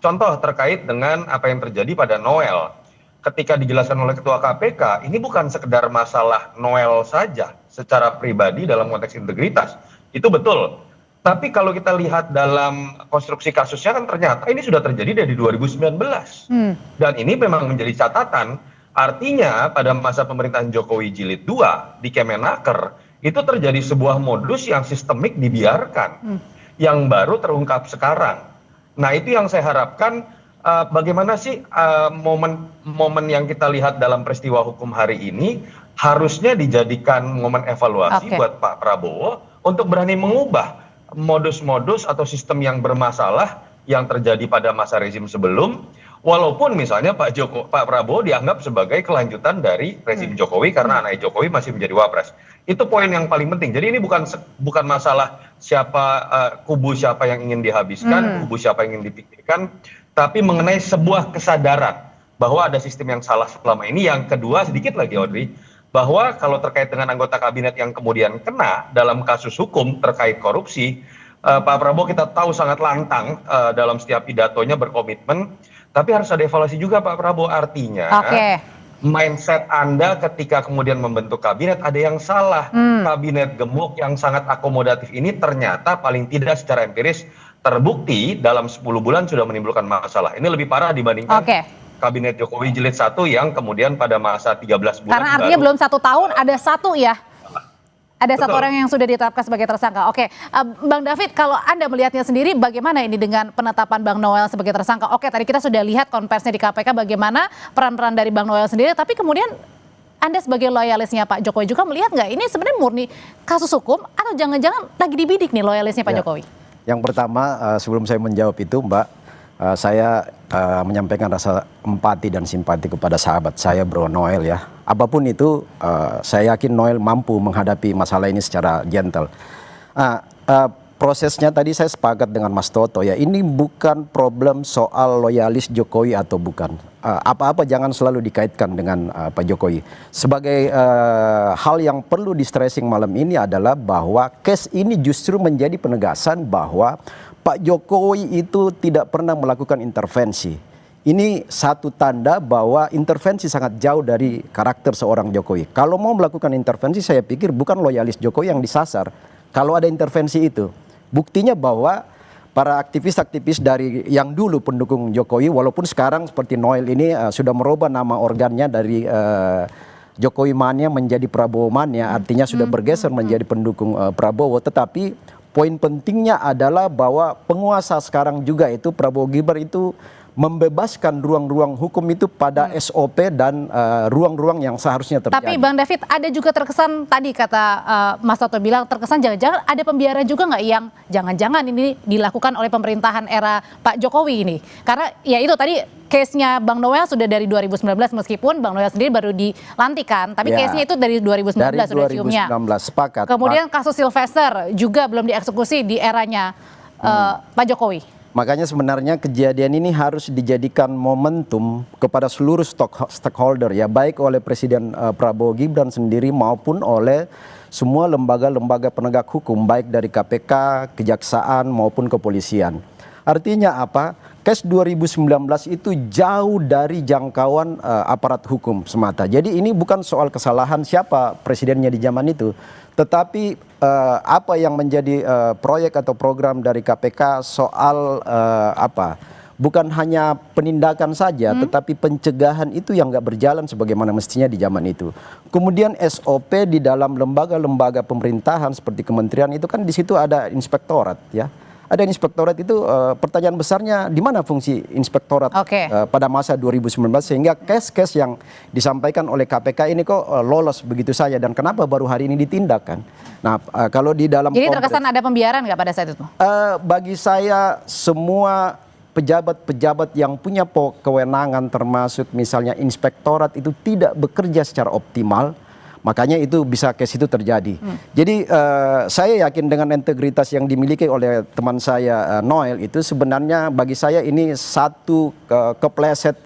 Contoh terkait dengan apa yang terjadi pada Noel. Ketika dijelaskan oleh Ketua KPK, ini bukan sekedar masalah Noel saja secara pribadi dalam konteks integritas. Itu betul. Tapi kalau kita lihat dalam konstruksi kasusnya kan ternyata ini sudah terjadi dari 2019. Dan ini memang menjadi catatan, artinya pada masa pemerintahan Jokowi Jilid 2 di Kemenaker, itu terjadi sebuah modus yang sistemik dibiarkan. Yang baru terungkap sekarang. Nah itu yang saya harapkan. Bagaimana sih momen yang kita lihat dalam peristiwa hukum hari ini harusnya dijadikan momen evaluasi buat Pak Prabowo untuk berani mengubah modus-modus atau sistem yang bermasalah yang terjadi pada masa rezim sebelum, walaupun misalnya Pak Prabowo dianggap sebagai kelanjutan dari rezim Jokowi karena anak Jokowi masih menjadi wapres. Itu poin yang paling penting. Jadi ini bukan masalah kubu siapa yang ingin dihabiskan, kubu siapa yang ingin dipikirkan, tapi mengenai sebuah kesadaran bahwa ada sistem yang salah selama ini. Yang kedua sedikit lagi Audrey, bahwa kalau terkait dengan anggota kabinet yang kemudian kena dalam kasus hukum terkait korupsi, Pak Prabowo kita tahu sangat lantang dalam setiap pidatonya berkomitmen, tapi harus ada evaluasi juga Pak Prabowo, artinya mindset Anda ketika kemudian membentuk kabinet ada yang salah. Kabinet gemuk yang sangat akomodatif ini ternyata paling tidak secara empiris terbukti dalam 10 bulan sudah menimbulkan masalah. Ini lebih parah dibandingkan kabinet Jokowi Jilid 1 yang kemudian pada masa 13 bulan. Karena artinya belum 1 tahun ada satu ya. Ada satu orang yang sudah ditetapkan sebagai tersangka. Bang David, kalau Anda melihatnya sendiri bagaimana ini dengan penetapan Bang Noel sebagai tersangka? Tadi kita sudah lihat konversinya di KPK bagaimana peran-peran dari Bang Noel sendiri, tapi kemudian Anda sebagai loyalisnya Pak Jokowi juga melihat nggak ini sebenarnya murni kasus hukum atau jangan-jangan lagi dibidik nih loyalisnya Pak Jokowi? Yang pertama, sebelum saya menjawab itu Mbak, saya menyampaikan rasa empati dan simpati kepada sahabat saya Bro Noel ya. Apapun itu, saya yakin Noel mampu menghadapi masalah ini secara gentle. Prosesnya tadi saya sepakat dengan Mas Toto ya, ini bukan problem soal loyalis Jokowi atau bukan. Apa-apa jangan selalu dikaitkan dengan Pak Jokowi. Sebagai hal yang perlu di stressing malam ini adalah bahwa case ini justru menjadi penegasan bahwa Pak Jokowi itu tidak pernah melakukan intervensi. Ini satu tanda bahwa intervensi sangat jauh dari karakter seorang Jokowi. Kalau mau melakukan intervensi saya pikir bukan loyalis Jokowi yang disasar. Kalau ada intervensi itu. Buktinya bahwa para aktivis-aktivis dari yang dulu pendukung Jokowi, walaupun sekarang seperti Noel ini sudah merubah nama organnya dari Jokowi mania menjadi Prabowo mania, artinya sudah bergeser menjadi pendukung Prabowo. Tetapi poin pentingnya adalah bahwa penguasa sekarang juga itu Prabowo Gibran itu membebaskan ruang-ruang hukum itu pada SOP dan ruang-ruang yang seharusnya terjadi. Tapi Bang David, ada juga terkesan tadi kata Mas Toto bilang terkesan jangan-jangan ada pembiaran juga nggak yang jangan-jangan ini dilakukan oleh pemerintahan era Pak Jokowi ini. Karena ya itu tadi case-nya Bang Noel sudah dari 2019 meskipun Bang Noel sendiri baru dilantik kan. Tapi case-nya itu dari 2019 sudah ciumnya. 2019 sepakat. Kemudian kasus Sylvester juga belum dieksekusi di eranya Pak Jokowi. Makanya sebenarnya kejadian ini harus dijadikan momentum kepada seluruh stakeholder ya, baik oleh Presiden Prabowo Gibran sendiri maupun oleh semua lembaga-lembaga penegak hukum baik dari KPK, kejaksaan maupun kepolisian. Artinya apa? Kes 2019 itu jauh dari jangkauan aparat hukum semata. Jadi ini bukan soal kesalahan siapa presidennya di zaman itu, tetapi apa yang menjadi proyek atau program dari KPK soal bukan hanya penindakan saja, tetapi pencegahan itu yang nggak berjalan sebagaimana mestinya di zaman itu. Kemudian SOP di dalam lembaga-lembaga pemerintahan seperti kementerian itu kan di situ ada inspektorat, ya. Ada inspektorat itu pertanyaan besarnya di mana fungsi inspektorat pada masa 2019 sehingga kes-kes yang disampaikan oleh KPK ini kok lolos begitu saja dan kenapa baru hari ini ditindak kan? Nah kalau di dalam jadi terkesan ada pembiaran nggak pada saat itu? Bagi saya semua pejabat-pejabat yang punya kewenangan termasuk misalnya inspektorat itu tidak bekerja secara optimal. Makanya itu bisa case itu terjadi. Jadi saya yakin dengan integritas yang dimiliki oleh teman saya Noel itu sebenarnya bagi saya ini satu kepleset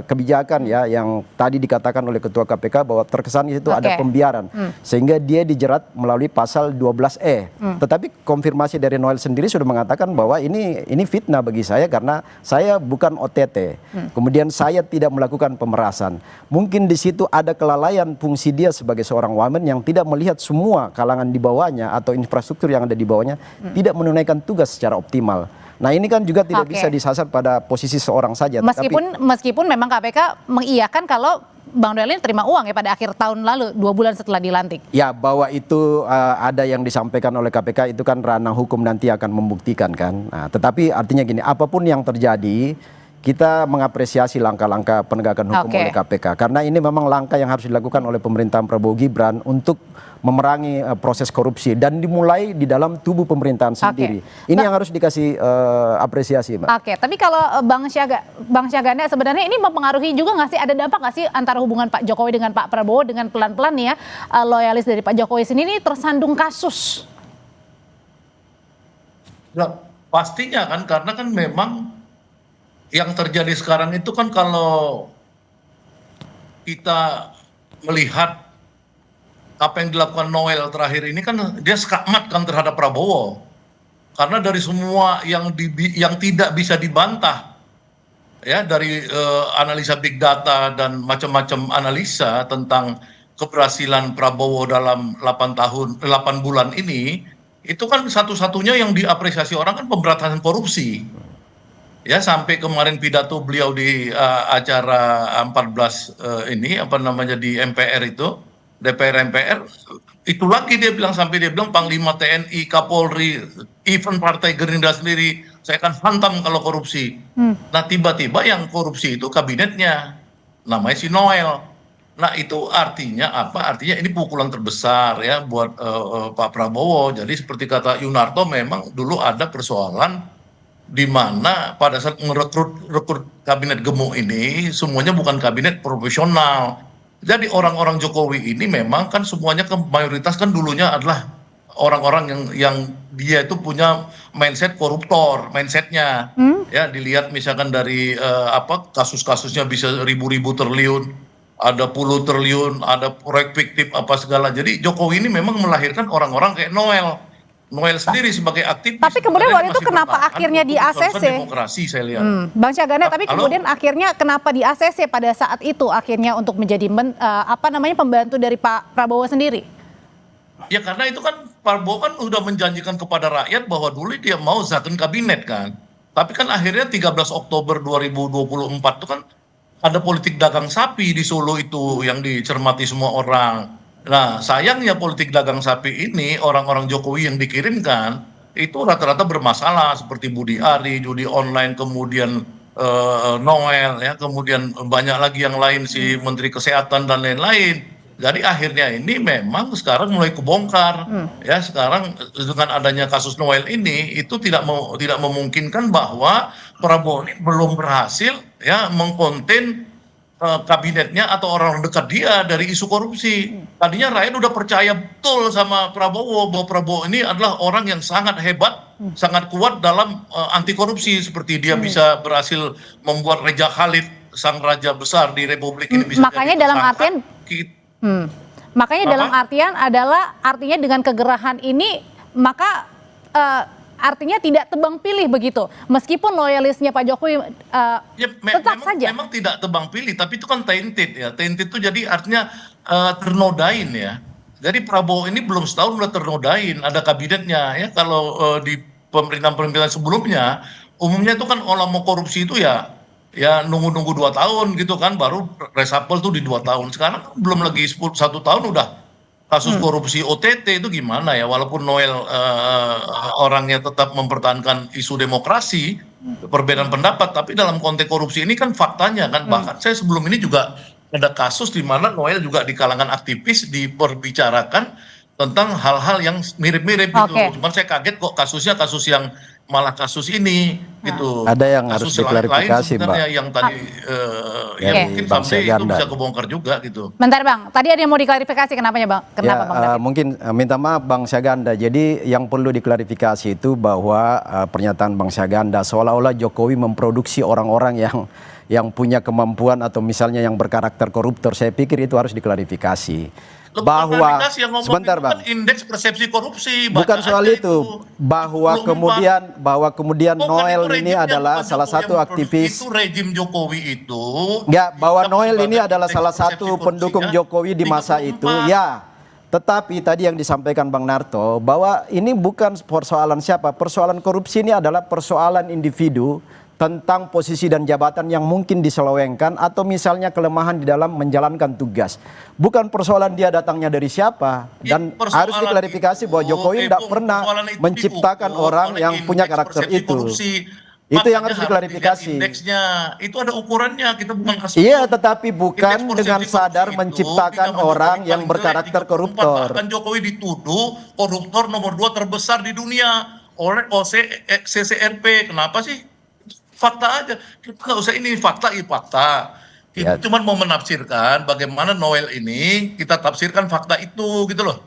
kebijakan ya yang tadi dikatakan oleh Ketua KPK bahwa terkesan itu ada pembiaran sehingga dia dijerat melalui pasal 12E. Tetapi konfirmasi dari Noel sendiri sudah mengatakan bahwa ini fitnah bagi saya karena saya bukan OTT. Kemudian saya tidak melakukan pemerasan. Mungkin di situ ada kelalaian fungsi dia sebagai seorang wamen yang tidak melihat semua kalangan di bawahnya atau infrastruktur yang ada di bawahnya tidak menunaikan tugas secara optimal. Nah ini kan juga tidak bisa disasar pada posisi seorang saja. Meskipun memang KPK mengiyakan kalau Bang Noel ini terima uang ya pada akhir tahun lalu 2 bulan setelah dilantik. Ya bahwa itu ada yang disampaikan oleh KPK itu kan ranah hukum nanti akan membuktikan kan. Nah, tetapi artinya gini, apapun yang terjadi kita mengapresiasi langkah-langkah penegakan hukum oleh KPK karena ini memang langkah yang harus dilakukan oleh pemerintahan Prabowo Gibran untuk memerangi proses korupsi dan dimulai di dalam tubuh pemerintahan sendiri. Ini yang harus dikasih apresiasi, Mbak. Tapi kalau Bang Syaganda sebenarnya ini mempengaruhi juga nggak sih, ada dampak nggak sih antara hubungan Pak Jokowi dengan Pak Prabowo dengan pelan-pelan nih ya loyalis dari Pak Jokowi sendiri tersandung kasus? Ya, pastinya kan karena kan memang yang terjadi sekarang itu kan kalau kita melihat apa yang dilakukan Noel terakhir ini kan dia skakmat kan terhadap Prabowo karena dari semua yang tidak bisa dibantah ya dari analisa big data dan macam-macam analisa tentang keberhasilan Prabowo dalam 8 bulan ini itu kan satu-satunya yang diapresiasi orang kan pemberantasan korupsi. Ya sampai kemarin pidato beliau di acara 14 ini apa namanya di MPR itu DPR MPR itu lagi dia bilang sampai dia bilang Panglima TNI, Kapolri, even Partai Gerindra sendiri saya akan hantam kalau korupsi. Nah tiba-tiba yang korupsi itu kabinetnya namanya si Noel. Nah itu artinya apa? Artinya ini pukulan terbesar ya buat Pak Prabowo. Jadi seperti kata Yunarto memang dulu ada persoalan di mana pada saat merekrut kabinet gemuk ini semuanya bukan kabinet profesional. Jadi orang-orang Jokowi ini memang kan semuanya mayoritas kan dulunya adalah orang-orang yang dia itu punya mindset koruptor, mindsetnya. Ya dilihat misalkan dari kasus-kasusnya bisa ribu-ribu triliun, ada puluh triliun, ada proyek fiktif apa segala. Jadi Jokowi ini memang melahirkan orang-orang kayak Noel sendiri sebagai aktivis. Tapi kemudian waktu itu kenapa akhirnya di ACC? Demokrasi saya lihat. Bang Syaganda, tapi kemudian akhirnya kenapa di ACC pada saat itu akhirnya untuk menjadi pembantu dari Pak Prabowo sendiri? Ya karena itu kan Prabowo kan udah menjanjikan kepada rakyat bahwa dulu dia mau zakon kabinet kan. Tapi kan akhirnya 13 Oktober 2024 itu kan ada politik dagang sapi di Solo itu yang dicermati semua orang. Nah sayangnya politik dagang sapi ini orang-orang Jokowi yang dikirimkan itu rata-rata bermasalah seperti Budi Ari, judi online, kemudian Noel ya, kemudian banyak lagi yang lain si Menteri Kesehatan dan lain-lain. Jadi akhirnya ini memang sekarang mulai kebongkar ya sekarang dengan adanya kasus Noel ini itu tidak memungkinkan bahwa Prabowo ini belum berhasil ya mengkonten kabinetnya atau orang dekat dia dari isu korupsi. Tadinya rakyat udah percaya betul sama Prabowo bahwa Prabowo ini adalah orang yang sangat hebat, sangat kuat dalam anti korupsi seperti dia bisa berhasil membuat Raja Khalid sang raja besar di Republik ini bisa makanya dalam artian Makanya dalam artian adalah artinya dengan kegerahan ini maka artinya tidak tebang pilih begitu. Meskipun loyalisnya Pak Jokowi tetap saja. Memang tidak tebang pilih, tapi itu kan tainted ya. Tainted itu jadi artinya ternodain ya. Jadi Prabowo ini belum setahun udah ternodain, ada kabinetnya ya. Kalau di pemerintahan-pemerintahan sebelumnya, umumnya itu kan orang mau korupsi itu ya nunggu-nunggu 2 tahun gitu kan, baru reshuffle tuh di 2 tahun. Sekarang belum lagi 1 tahun udah kasus korupsi OTT itu gimana ya, walaupun Noel orangnya tetap mempertahankan isu demokrasi, perbedaan pendapat, tapi dalam konteks korupsi ini kan faktanya kan, bahkan saya sebelum ini juga ada kasus di mana Noel juga di kalangan aktivis diperbicarakan tentang hal-hal yang mirip-mirip gitu. Cuman saya kaget kok kasusnya kasus yang malah kasus ini gitu. Ada yang kasus harus diklarifikasi, Mbak. Yang tadi mungkin sampai itu bisa kebongkar juga gitu. Bentar Bang, tadi ada yang mau diklarifikasi kenapanya Bang? Kenapa Bang David? Mungkin minta maaf Bang Syaganda. Jadi yang perlu diklarifikasi itu bahwa pernyataan Bang Syaganda seolah-olah Jokowi memproduksi orang-orang yang punya kemampuan atau misalnya yang berkarakter koruptor. Saya pikir itu harus diklarifikasi. Bahwa sebentar Bang, kan indeks persepsi korupsi bukan soal itu, bahwa kemudian Noel ini adalah salah satu aktivis itu rejim Jokowi itu ya, bahwa Noel ini adalah salah satu pendukung Jokowi di masa itu ya. Tetapi tadi yang disampaikan Bang Narto bahwa ini bukan persoalan siapa, persoalan korupsi ini adalah persoalan individu tentang posisi dan jabatan yang mungkin diselewengkan atau misalnya kelemahan di dalam menjalankan tugas. Bukan persoalan dia datangnya dari siapa. Dan harus diklarifikasi bahwa Jokowi tidak pernah menciptakan orang yang punya karakter itu. Itu yang harus diklarifikasi. Indeksnya itu ada ukurannya, kita bukan kasus. Iya, tetapi bukan dengan sadar menciptakan orang yang berkarakter koruptor. Bahkan Jokowi dituduh koruptor nomor 2 terbesar di dunia oleh CCRP. Kenapa sih? Fakta aja, kita nggak usah ini fakta. Kita cuma mau menafsirkan bagaimana Noel ini, kita tafsirkan fakta itu gitu loh.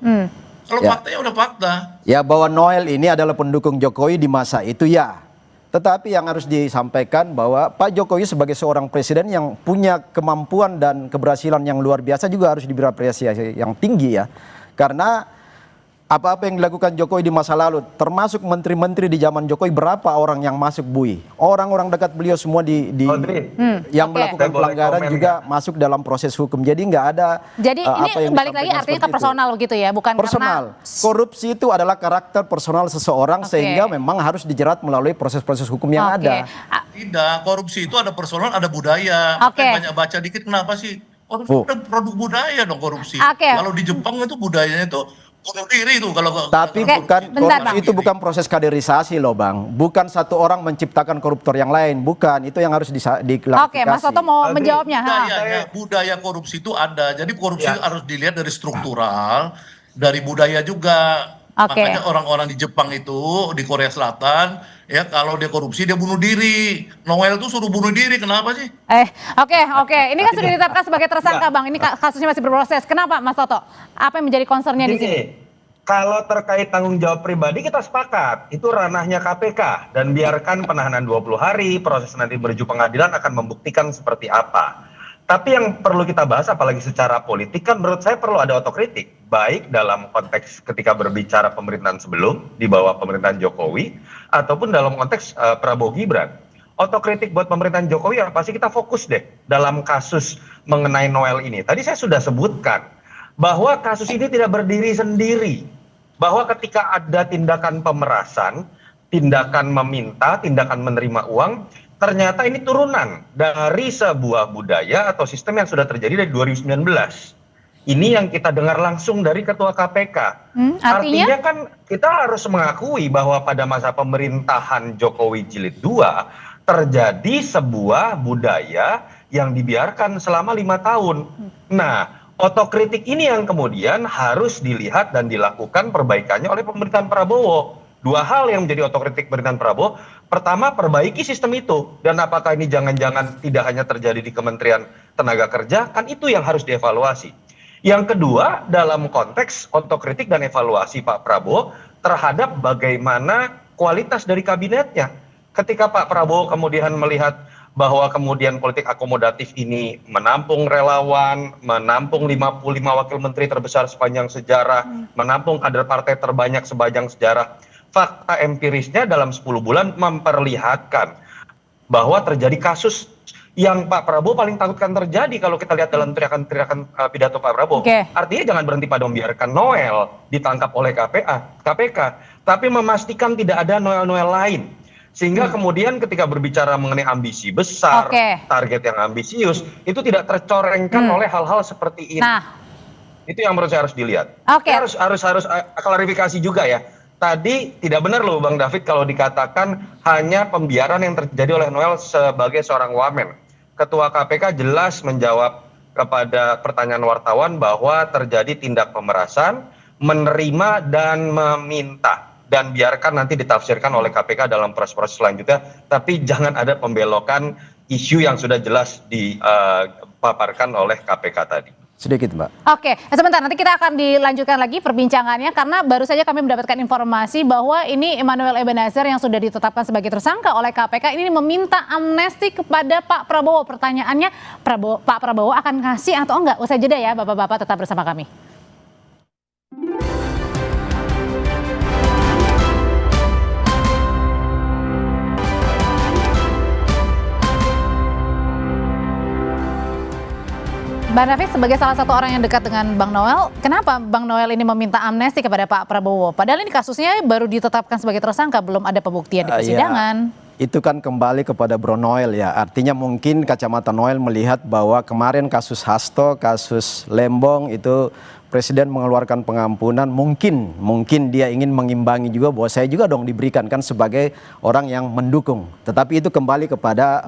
Kalau faktanya udah fakta. Ya, bahwa Noel ini adalah pendukung Jokowi di masa itu ya. Tetapi yang harus disampaikan bahwa Pak Jokowi sebagai seorang presiden yang punya kemampuan dan keberhasilan yang luar biasa juga harus diberi apresiasi yang tinggi ya. Karena apa-apa yang dilakukan Jokowi di masa lalu, termasuk menteri-menteri di zaman Jokowi, berapa orang yang masuk bui? Orang-orang dekat beliau semua yang melakukan pelanggaran juga masuk dalam proses hukum. Jadi nggak ada. Jadi ini balik lagi artinya ke personal begitu ya, bukan personal. Korupsi itu adalah karakter personal seseorang sehingga memang harus dijerat melalui proses-proses hukum yang ada. Tidak, korupsi itu ada personal, ada budaya. Banyak baca dikit, kenapa sih? Korupsi itu produk budaya dong korupsi. Kalau di Jepang itu budayanya itu bunuh diri itu tapi korupsi itu bukan proses kaderisasi loh Bang, bukan satu orang menciptakan koruptor yang lain, bukan, itu yang harus diklarifikasi. Oke, Mas Toto mau menjawabnya. Budaya korupsi itu ada, jadi korupsi harus dilihat dari struktural, dari budaya juga. Makanya orang-orang di Jepang itu, di Korea Selatan, ya kalau dia korupsi dia bunuh diri. Noel tuh suruh bunuh diri, kenapa sih? Oke. Ini kan sudah ditetapkan sebagai tersangka Bang. Ini kasusnya masih berproses. Kenapa Mas Toto? Apa yang menjadi concernnya di sini? Kalau terkait tanggung jawab pribadi kita sepakat. Itu ranahnya KPK. Dan biarkan penahanan 20 hari, proses nanti menuju pengadilan akan membuktikan seperti apa. Tapi yang perlu kita bahas apalagi secara politik kan menurut saya perlu ada otokritik. Baik dalam konteks ketika berbicara pemerintahan sebelum di bawah pemerintahan Jokowi ataupun dalam konteks Prabowo Gibran. Otokritik buat pemerintahan Jokowi yang pasti kita fokus deh dalam kasus mengenai Noel ini. Tadi saya sudah sebutkan bahwa kasus ini tidak berdiri sendiri. Bahwa ketika ada tindakan pemerasan, tindakan meminta, tindakan menerima uang, ternyata ini turunan dari sebuah budaya atau sistem yang sudah terjadi dari 2019. Ini yang kita dengar langsung dari Ketua KPK. Artinya kan kita harus mengakui bahwa pada masa pemerintahan Jokowi Jilid 2 terjadi sebuah budaya yang dibiarkan selama 5 tahun. Nah, otokritik ini yang kemudian harus dilihat dan dilakukan perbaikannya oleh pemerintahan Prabowo. 2 hal yang menjadi otokritik pemerintahan Prabowo. Pertama, perbaiki sistem itu. Dan apakah ini jangan-jangan tidak hanya terjadi di Kementerian Tenaga Kerja, kan itu yang harus dievaluasi. Yang kedua, dalam konteks otokritik dan evaluasi Pak Prabowo terhadap bagaimana kualitas dari kabinetnya. Ketika Pak Prabowo kemudian melihat bahwa kemudian politik akomodatif ini menampung relawan, menampung 55 wakil menteri terbesar sepanjang sejarah, menampung kader partai terbanyak sepanjang sejarah. Fakta empirisnya dalam 10 bulan memperlihatkan bahwa terjadi kasus yang Pak Prabowo paling takutkan terjadi kalau kita lihat dalam teriakan-teriakan pidato Pak Prabowo. Artinya jangan berhenti pada membiarkan Noel ditangkap oleh KPK, tapi memastikan tidak ada Noel-Noel lain. Sehingga kemudian ketika berbicara mengenai ambisi besar, target yang ambisius, itu tidak tercorengkan oleh hal-hal seperti ini. Itu yang menurut saya harus dilihat. Harus klarifikasi juga ya. Tadi tidak benar loh Bang David kalau dikatakan hanya pembiaran yang terjadi oleh Noel sebagai seorang wamen. Ketua KPK jelas menjawab kepada pertanyaan wartawan bahwa terjadi tindak pemerasan, menerima dan meminta. Dan biarkan nanti ditafsirkan oleh KPK dalam proses-proses selanjutnya, tapi jangan ada pembelokan isu yang sudah jelas dipaparkan oleh KPK tadi. Sedikit Mbak. Oke, sebentar nanti kita akan dilanjutkan lagi perbincangannya karena baru saja kami mendapatkan informasi bahwa ini Emmanuel Ebenezer yang sudah ditetapkan sebagai tersangka oleh KPK ini meminta amnesti kepada Pak Prabowo. Pertanyaannya, Pak Prabowo akan ngasih atau enggak? Usai jeda ya Bapak-bapak, tetap bersama kami. Bang David, sebagai salah satu orang yang dekat dengan Bang Noel, kenapa Bang Noel ini meminta amnesti kepada Pak Prabowo? Padahal ini kasusnya baru ditetapkan sebagai tersangka, belum ada pembuktian di persidangan. Itu kan kembali kepada Bro Noel ya. Artinya mungkin kacamata Noel melihat bahwa kemarin kasus Hasto, kasus Lembong itu Presiden mengeluarkan pengampunan, mungkin dia ingin mengimbangi juga bahwa saya juga dong diberikan kan sebagai orang yang mendukung. Tetapi itu kembali kepada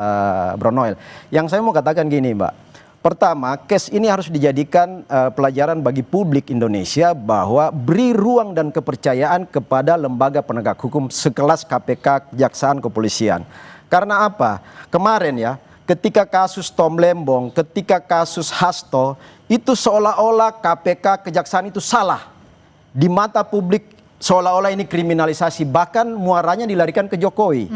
Bro Noel. Yang saya mau katakan gini Mbak. Pertama, case ini harus dijadikan pelajaran bagi publik Indonesia bahwa beri ruang dan kepercayaan kepada lembaga penegak hukum sekelas KPK, Kejaksaan, Kepolisian. Karena apa? Kemarin ya, ketika kasus Tom Lembong, ketika kasus Hasto, itu seolah-olah KPK, Kejaksaan itu salah. Di mata publik seolah-olah ini kriminalisasi, bahkan muaranya dilarikan ke Jokowi.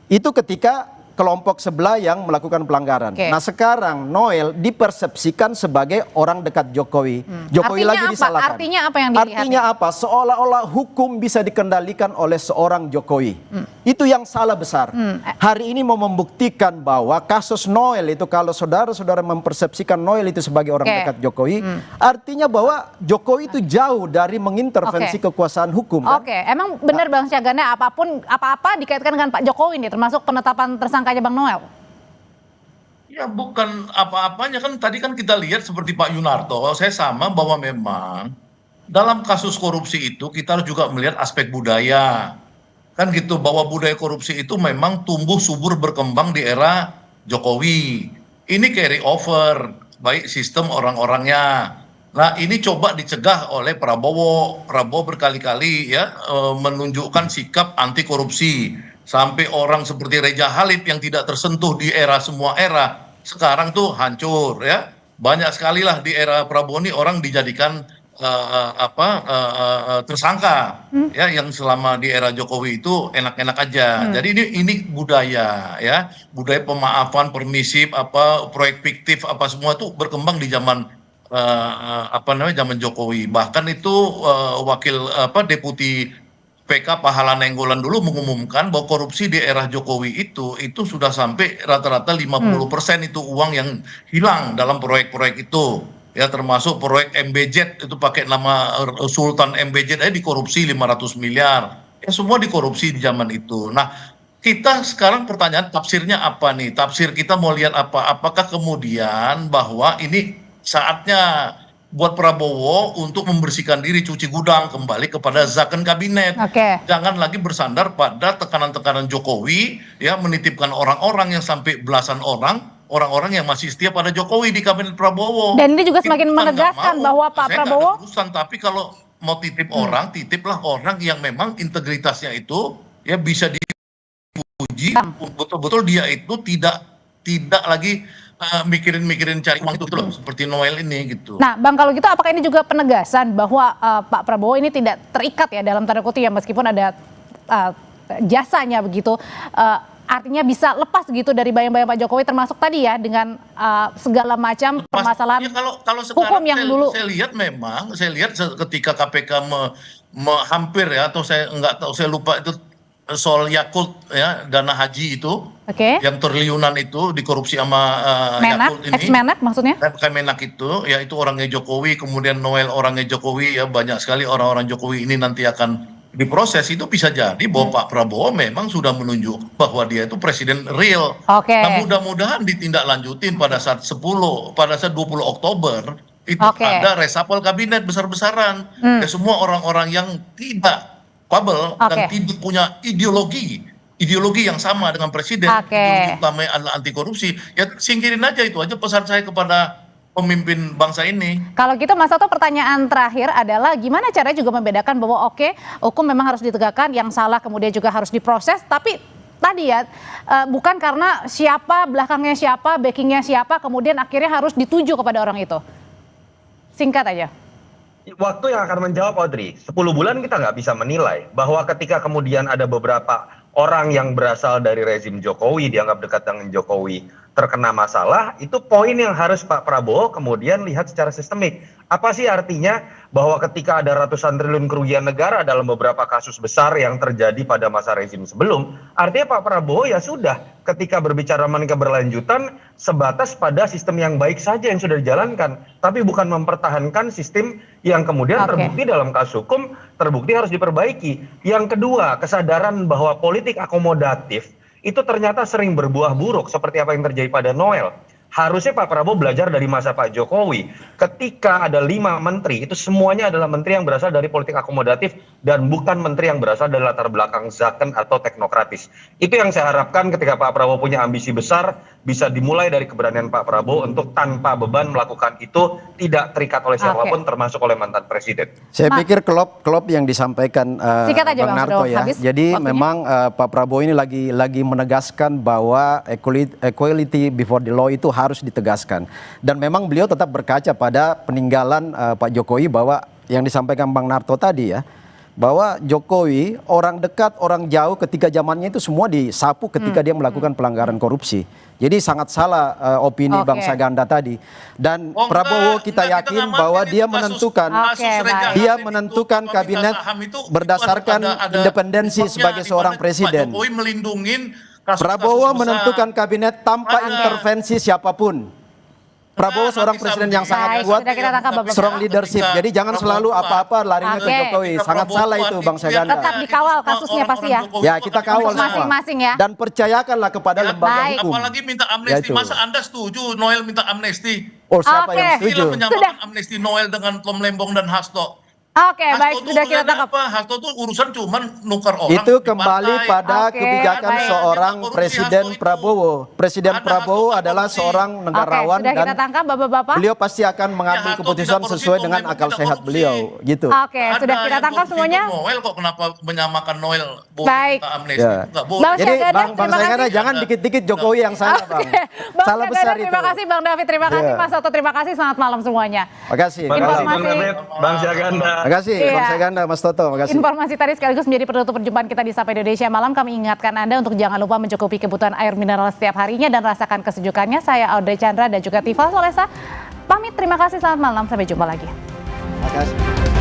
Itu ketika kelompok sebelah yang melakukan pelanggaran. Nah sekarang Noel dipersepsikan sebagai orang dekat Jokowi. Jokowi artinya lagi apa? disalahkan. Artinya apa yang dilihat? Artinya apa? Seolah-olah hukum bisa dikendalikan oleh seorang Jokowi. Itu yang salah besar. Hari ini mau membuktikan bahwa kasus Noel itu kalau saudara-saudara mempersepsikan Noel itu sebagai orang dekat Jokowi, artinya bahwa Jokowi itu jauh dari mengintervensi kekuasaan hukum. Kan? Emang benar Bang Syagana apa-apa dikaitkan dengan Pak Jokowi nih, termasuk penetapan tersangkanya Bang Noel? Ya bukan apa-apanya, kan tadi kan kita lihat seperti Pak Yunarto, saya sama bahwa memang dalam kasus korupsi itu kita harus juga melihat aspek budaya. Kan gitu, bahwa budaya korupsi itu memang tumbuh subur berkembang di era Jokowi. Ini carry over, baik sistem orang-orangnya. Nah ini coba dicegah oleh Prabowo. Prabowo berkali-kali ya menunjukkan sikap anti korupsi. Sampai orang seperti Reja Halid yang tidak tersentuh di era semua era, sekarang tuh hancur ya. Banyak sekali lah di era Prabowo ini orang dijadikan tersangka ya, yang selama di era Jokowi itu enak-enak aja. Jadi ini budaya ya, budaya pemaafan, permisif, proyek fiktif, semua itu berkembang di zaman zaman Jokowi. Bahkan itu wakil deputi PK Pahala Nainggolan dulu mengumumkan bahwa korupsi di era Jokowi itu sudah sampai rata-rata 50% itu uang yang hilang dalam proyek-proyek itu. Ya termasuk proyek MBZ itu pakai nama Sultan MBZ aja dikorupsi 500 miliar. Ya semua dikorupsi di zaman itu. Nah, kita sekarang pertanyaan tafsirnya apa nih? Tafsir kita mau lihat apa? Apakah kemudian bahwa ini saatnya buat Prabowo untuk membersihkan diri, cuci gudang, kembali kepada zakon kabinet. Jangan lagi bersandar pada tekanan-tekanan Jokowi, ya menitipkan orang-orang yang sampai belasan orang-orang yang masih setia pada Jokowi di kabinet Prabowo. Dan ini juga semakin menegaskan bahwa Pak Prabowo. Tapi kalau mau titip orang, titiplah orang yang memang integritasnya itu ya bisa diuji, betul-betul dia itu tidak lagi mikirin cari uang itu loh, seperti Noel ini gitu. Nah, Bang, kalau gitu apakah ini juga penegasan bahwa Pak Prabowo ini tidak terikat ya dalam tanda kutip ya, meskipun ada jasanya begitu, artinya bisa lepas gitu dari bayang-bayang Pak Jokowi, termasuk tadi ya dengan segala macam permasalahan kalau hukum yang dulu. Saya lihat ketika KPK hampir ya, atau saya nggak tahu, saya lupa itu soal Yakult ya, dana haji itu, yang triliunan itu dikorupsi sama Menak, Yakult ini. ex-Menak maksudnya? Kemenak itu, ya itu orangnya Jokowi, kemudian Noel orangnya Jokowi, ya banyak sekali orang-orang Jokowi ini nanti akan diproses. Itu bisa jadi bahwa Pak Prabowo memang sudah menunjuk bahwa dia itu presiden real. Nah, mudah-mudahan ditindaklanjutin pada saat 20 Oktober itu ada reshuffle kabinet besar-besaran. Ya, semua orang-orang yang tidak kabel dan tidak punya ideologi yang sama dengan presiden, ideologi utama adalah anti korupsi, ya singkirin aja. Itu aja pesan saya kepada pemimpin bangsa ini. Kalau gitu Mas Toto, pertanyaan terakhir adalah gimana caranya juga membedakan bahwa hukum memang harus ditegakkan, yang salah kemudian juga harus diproses, tapi tadi ya bukan karena siapa, belakangnya siapa, backingnya siapa, kemudian akhirnya harus dituju kepada orang itu. Singkat aja. Waktu yang akan menjawab, Audrey. 10 bulan kita nggak bisa menilai bahwa ketika kemudian ada beberapa orang yang berasal dari rezim Jokowi, dianggap dekat dengan Jokowi, terkena masalah, itu poin yang harus Pak Prabowo kemudian lihat secara sistemik. Apa sih artinya bahwa ketika ada ratusan triliun kerugian negara dalam beberapa kasus besar yang terjadi pada masa rezim sebelum, artinya Pak Prabowo ya sudah, ketika berbicara mengenai keberlanjutan, sebatas pada sistem yang baik saja yang sudah dijalankan, tapi bukan mempertahankan sistem yang kemudian terbukti dalam kasus hukum, terbukti harus diperbaiki. Yang kedua, kesadaran bahwa politik akomodatif itu ternyata sering berbuah buruk, seperti apa yang terjadi pada Noel. Harusnya Pak Prabowo belajar dari masa Pak Jokowi. Ketika ada 5 menteri, itu semuanya adalah menteri yang berasal dari politik akomodatif dan bukan menteri yang berasal dari latar belakang zaken atau teknokratis. Itu yang saya harapkan ketika Pak Prabowo punya ambisi besar, bisa dimulai dari keberanian Pak Prabowo untuk tanpa beban melakukan itu, tidak terikat oleh siapapun, termasuk oleh mantan presiden. Saya pikir klop yang disampaikan Bang Narto ya. Jadi memang Pak Prabowo ini lagi menegaskan bahwa equality before the law itu harus ditegaskan. Dan memang beliau tetap berkaca pada peninggalan Pak Jokowi, bahwa yang disampaikan Bang Narto tadi ya, bahwa Jokowi orang dekat, orang jauh ketika zamannya itu semua disapu ketika dia melakukan pelanggaran korupsi. Jadi sangat salah opini bangsa ganda tadi. Dan Prabowo kita yakin bahwa dia menentukan kabinet berdasarkan independensi sebagai seorang presiden. Prabowo menentukan kabinet tanpa intervensi siapapun. Prabowo seorang presiden yang sangat kuat, strong leadership. Jadi jangan selalu apa-apa larinya ke Jokowi. Sangat salah itu bangsa ganda. Tetap dikawal kasusnya pasti ya. Ya, kita kawal masing-masing ya. Dan percayakanlah kepada lembaga hukum. Apalagi minta amnesti. Masa Anda setuju Noel minta amnesti? Siapa yang setuju? Menyamakan amnesti Noel dengan Tom Lembong dan Hasto. Baik, sudah kita tangkap. Hasto tuh urusan cuman nukar orang. Itu kembali pada kebijakan seorang Presiden Prabowo. Presiden Prabowo adalah seorang negarawan sudah kita tangkap Bapak-bapak. Beliau pasti akan mengambil keputusan sesuai dengan akal sehat beliau, gitu. Sudah kita tangkap semuanya. Noel kok kenapa menyamakan Noel baik amnesti? Enggak boleh. Jadi Bang Saganda jangan dikit-dikit Jokowi yang salah, Bang. Salah besar itu. Terima kasih Bang David, terima kasih Mas Toto, terima kasih, selamat malam semuanya. Makasih. Bang Saganda. Terima kasih Bang Saganda, Mas Toto. Makasih. Informasi tadi sekaligus menjadi penutup perjumpaan kita di Sapa Indonesia Malam. Kami ingatkan Anda untuk jangan lupa mencukupi kebutuhan air mineral setiap harinya dan rasakan kesejukannya. Saya Audrey Chandra dan juga Tifa Solesa. Pamit, terima kasih, selamat malam. Sampai jumpa lagi. Terima kasih.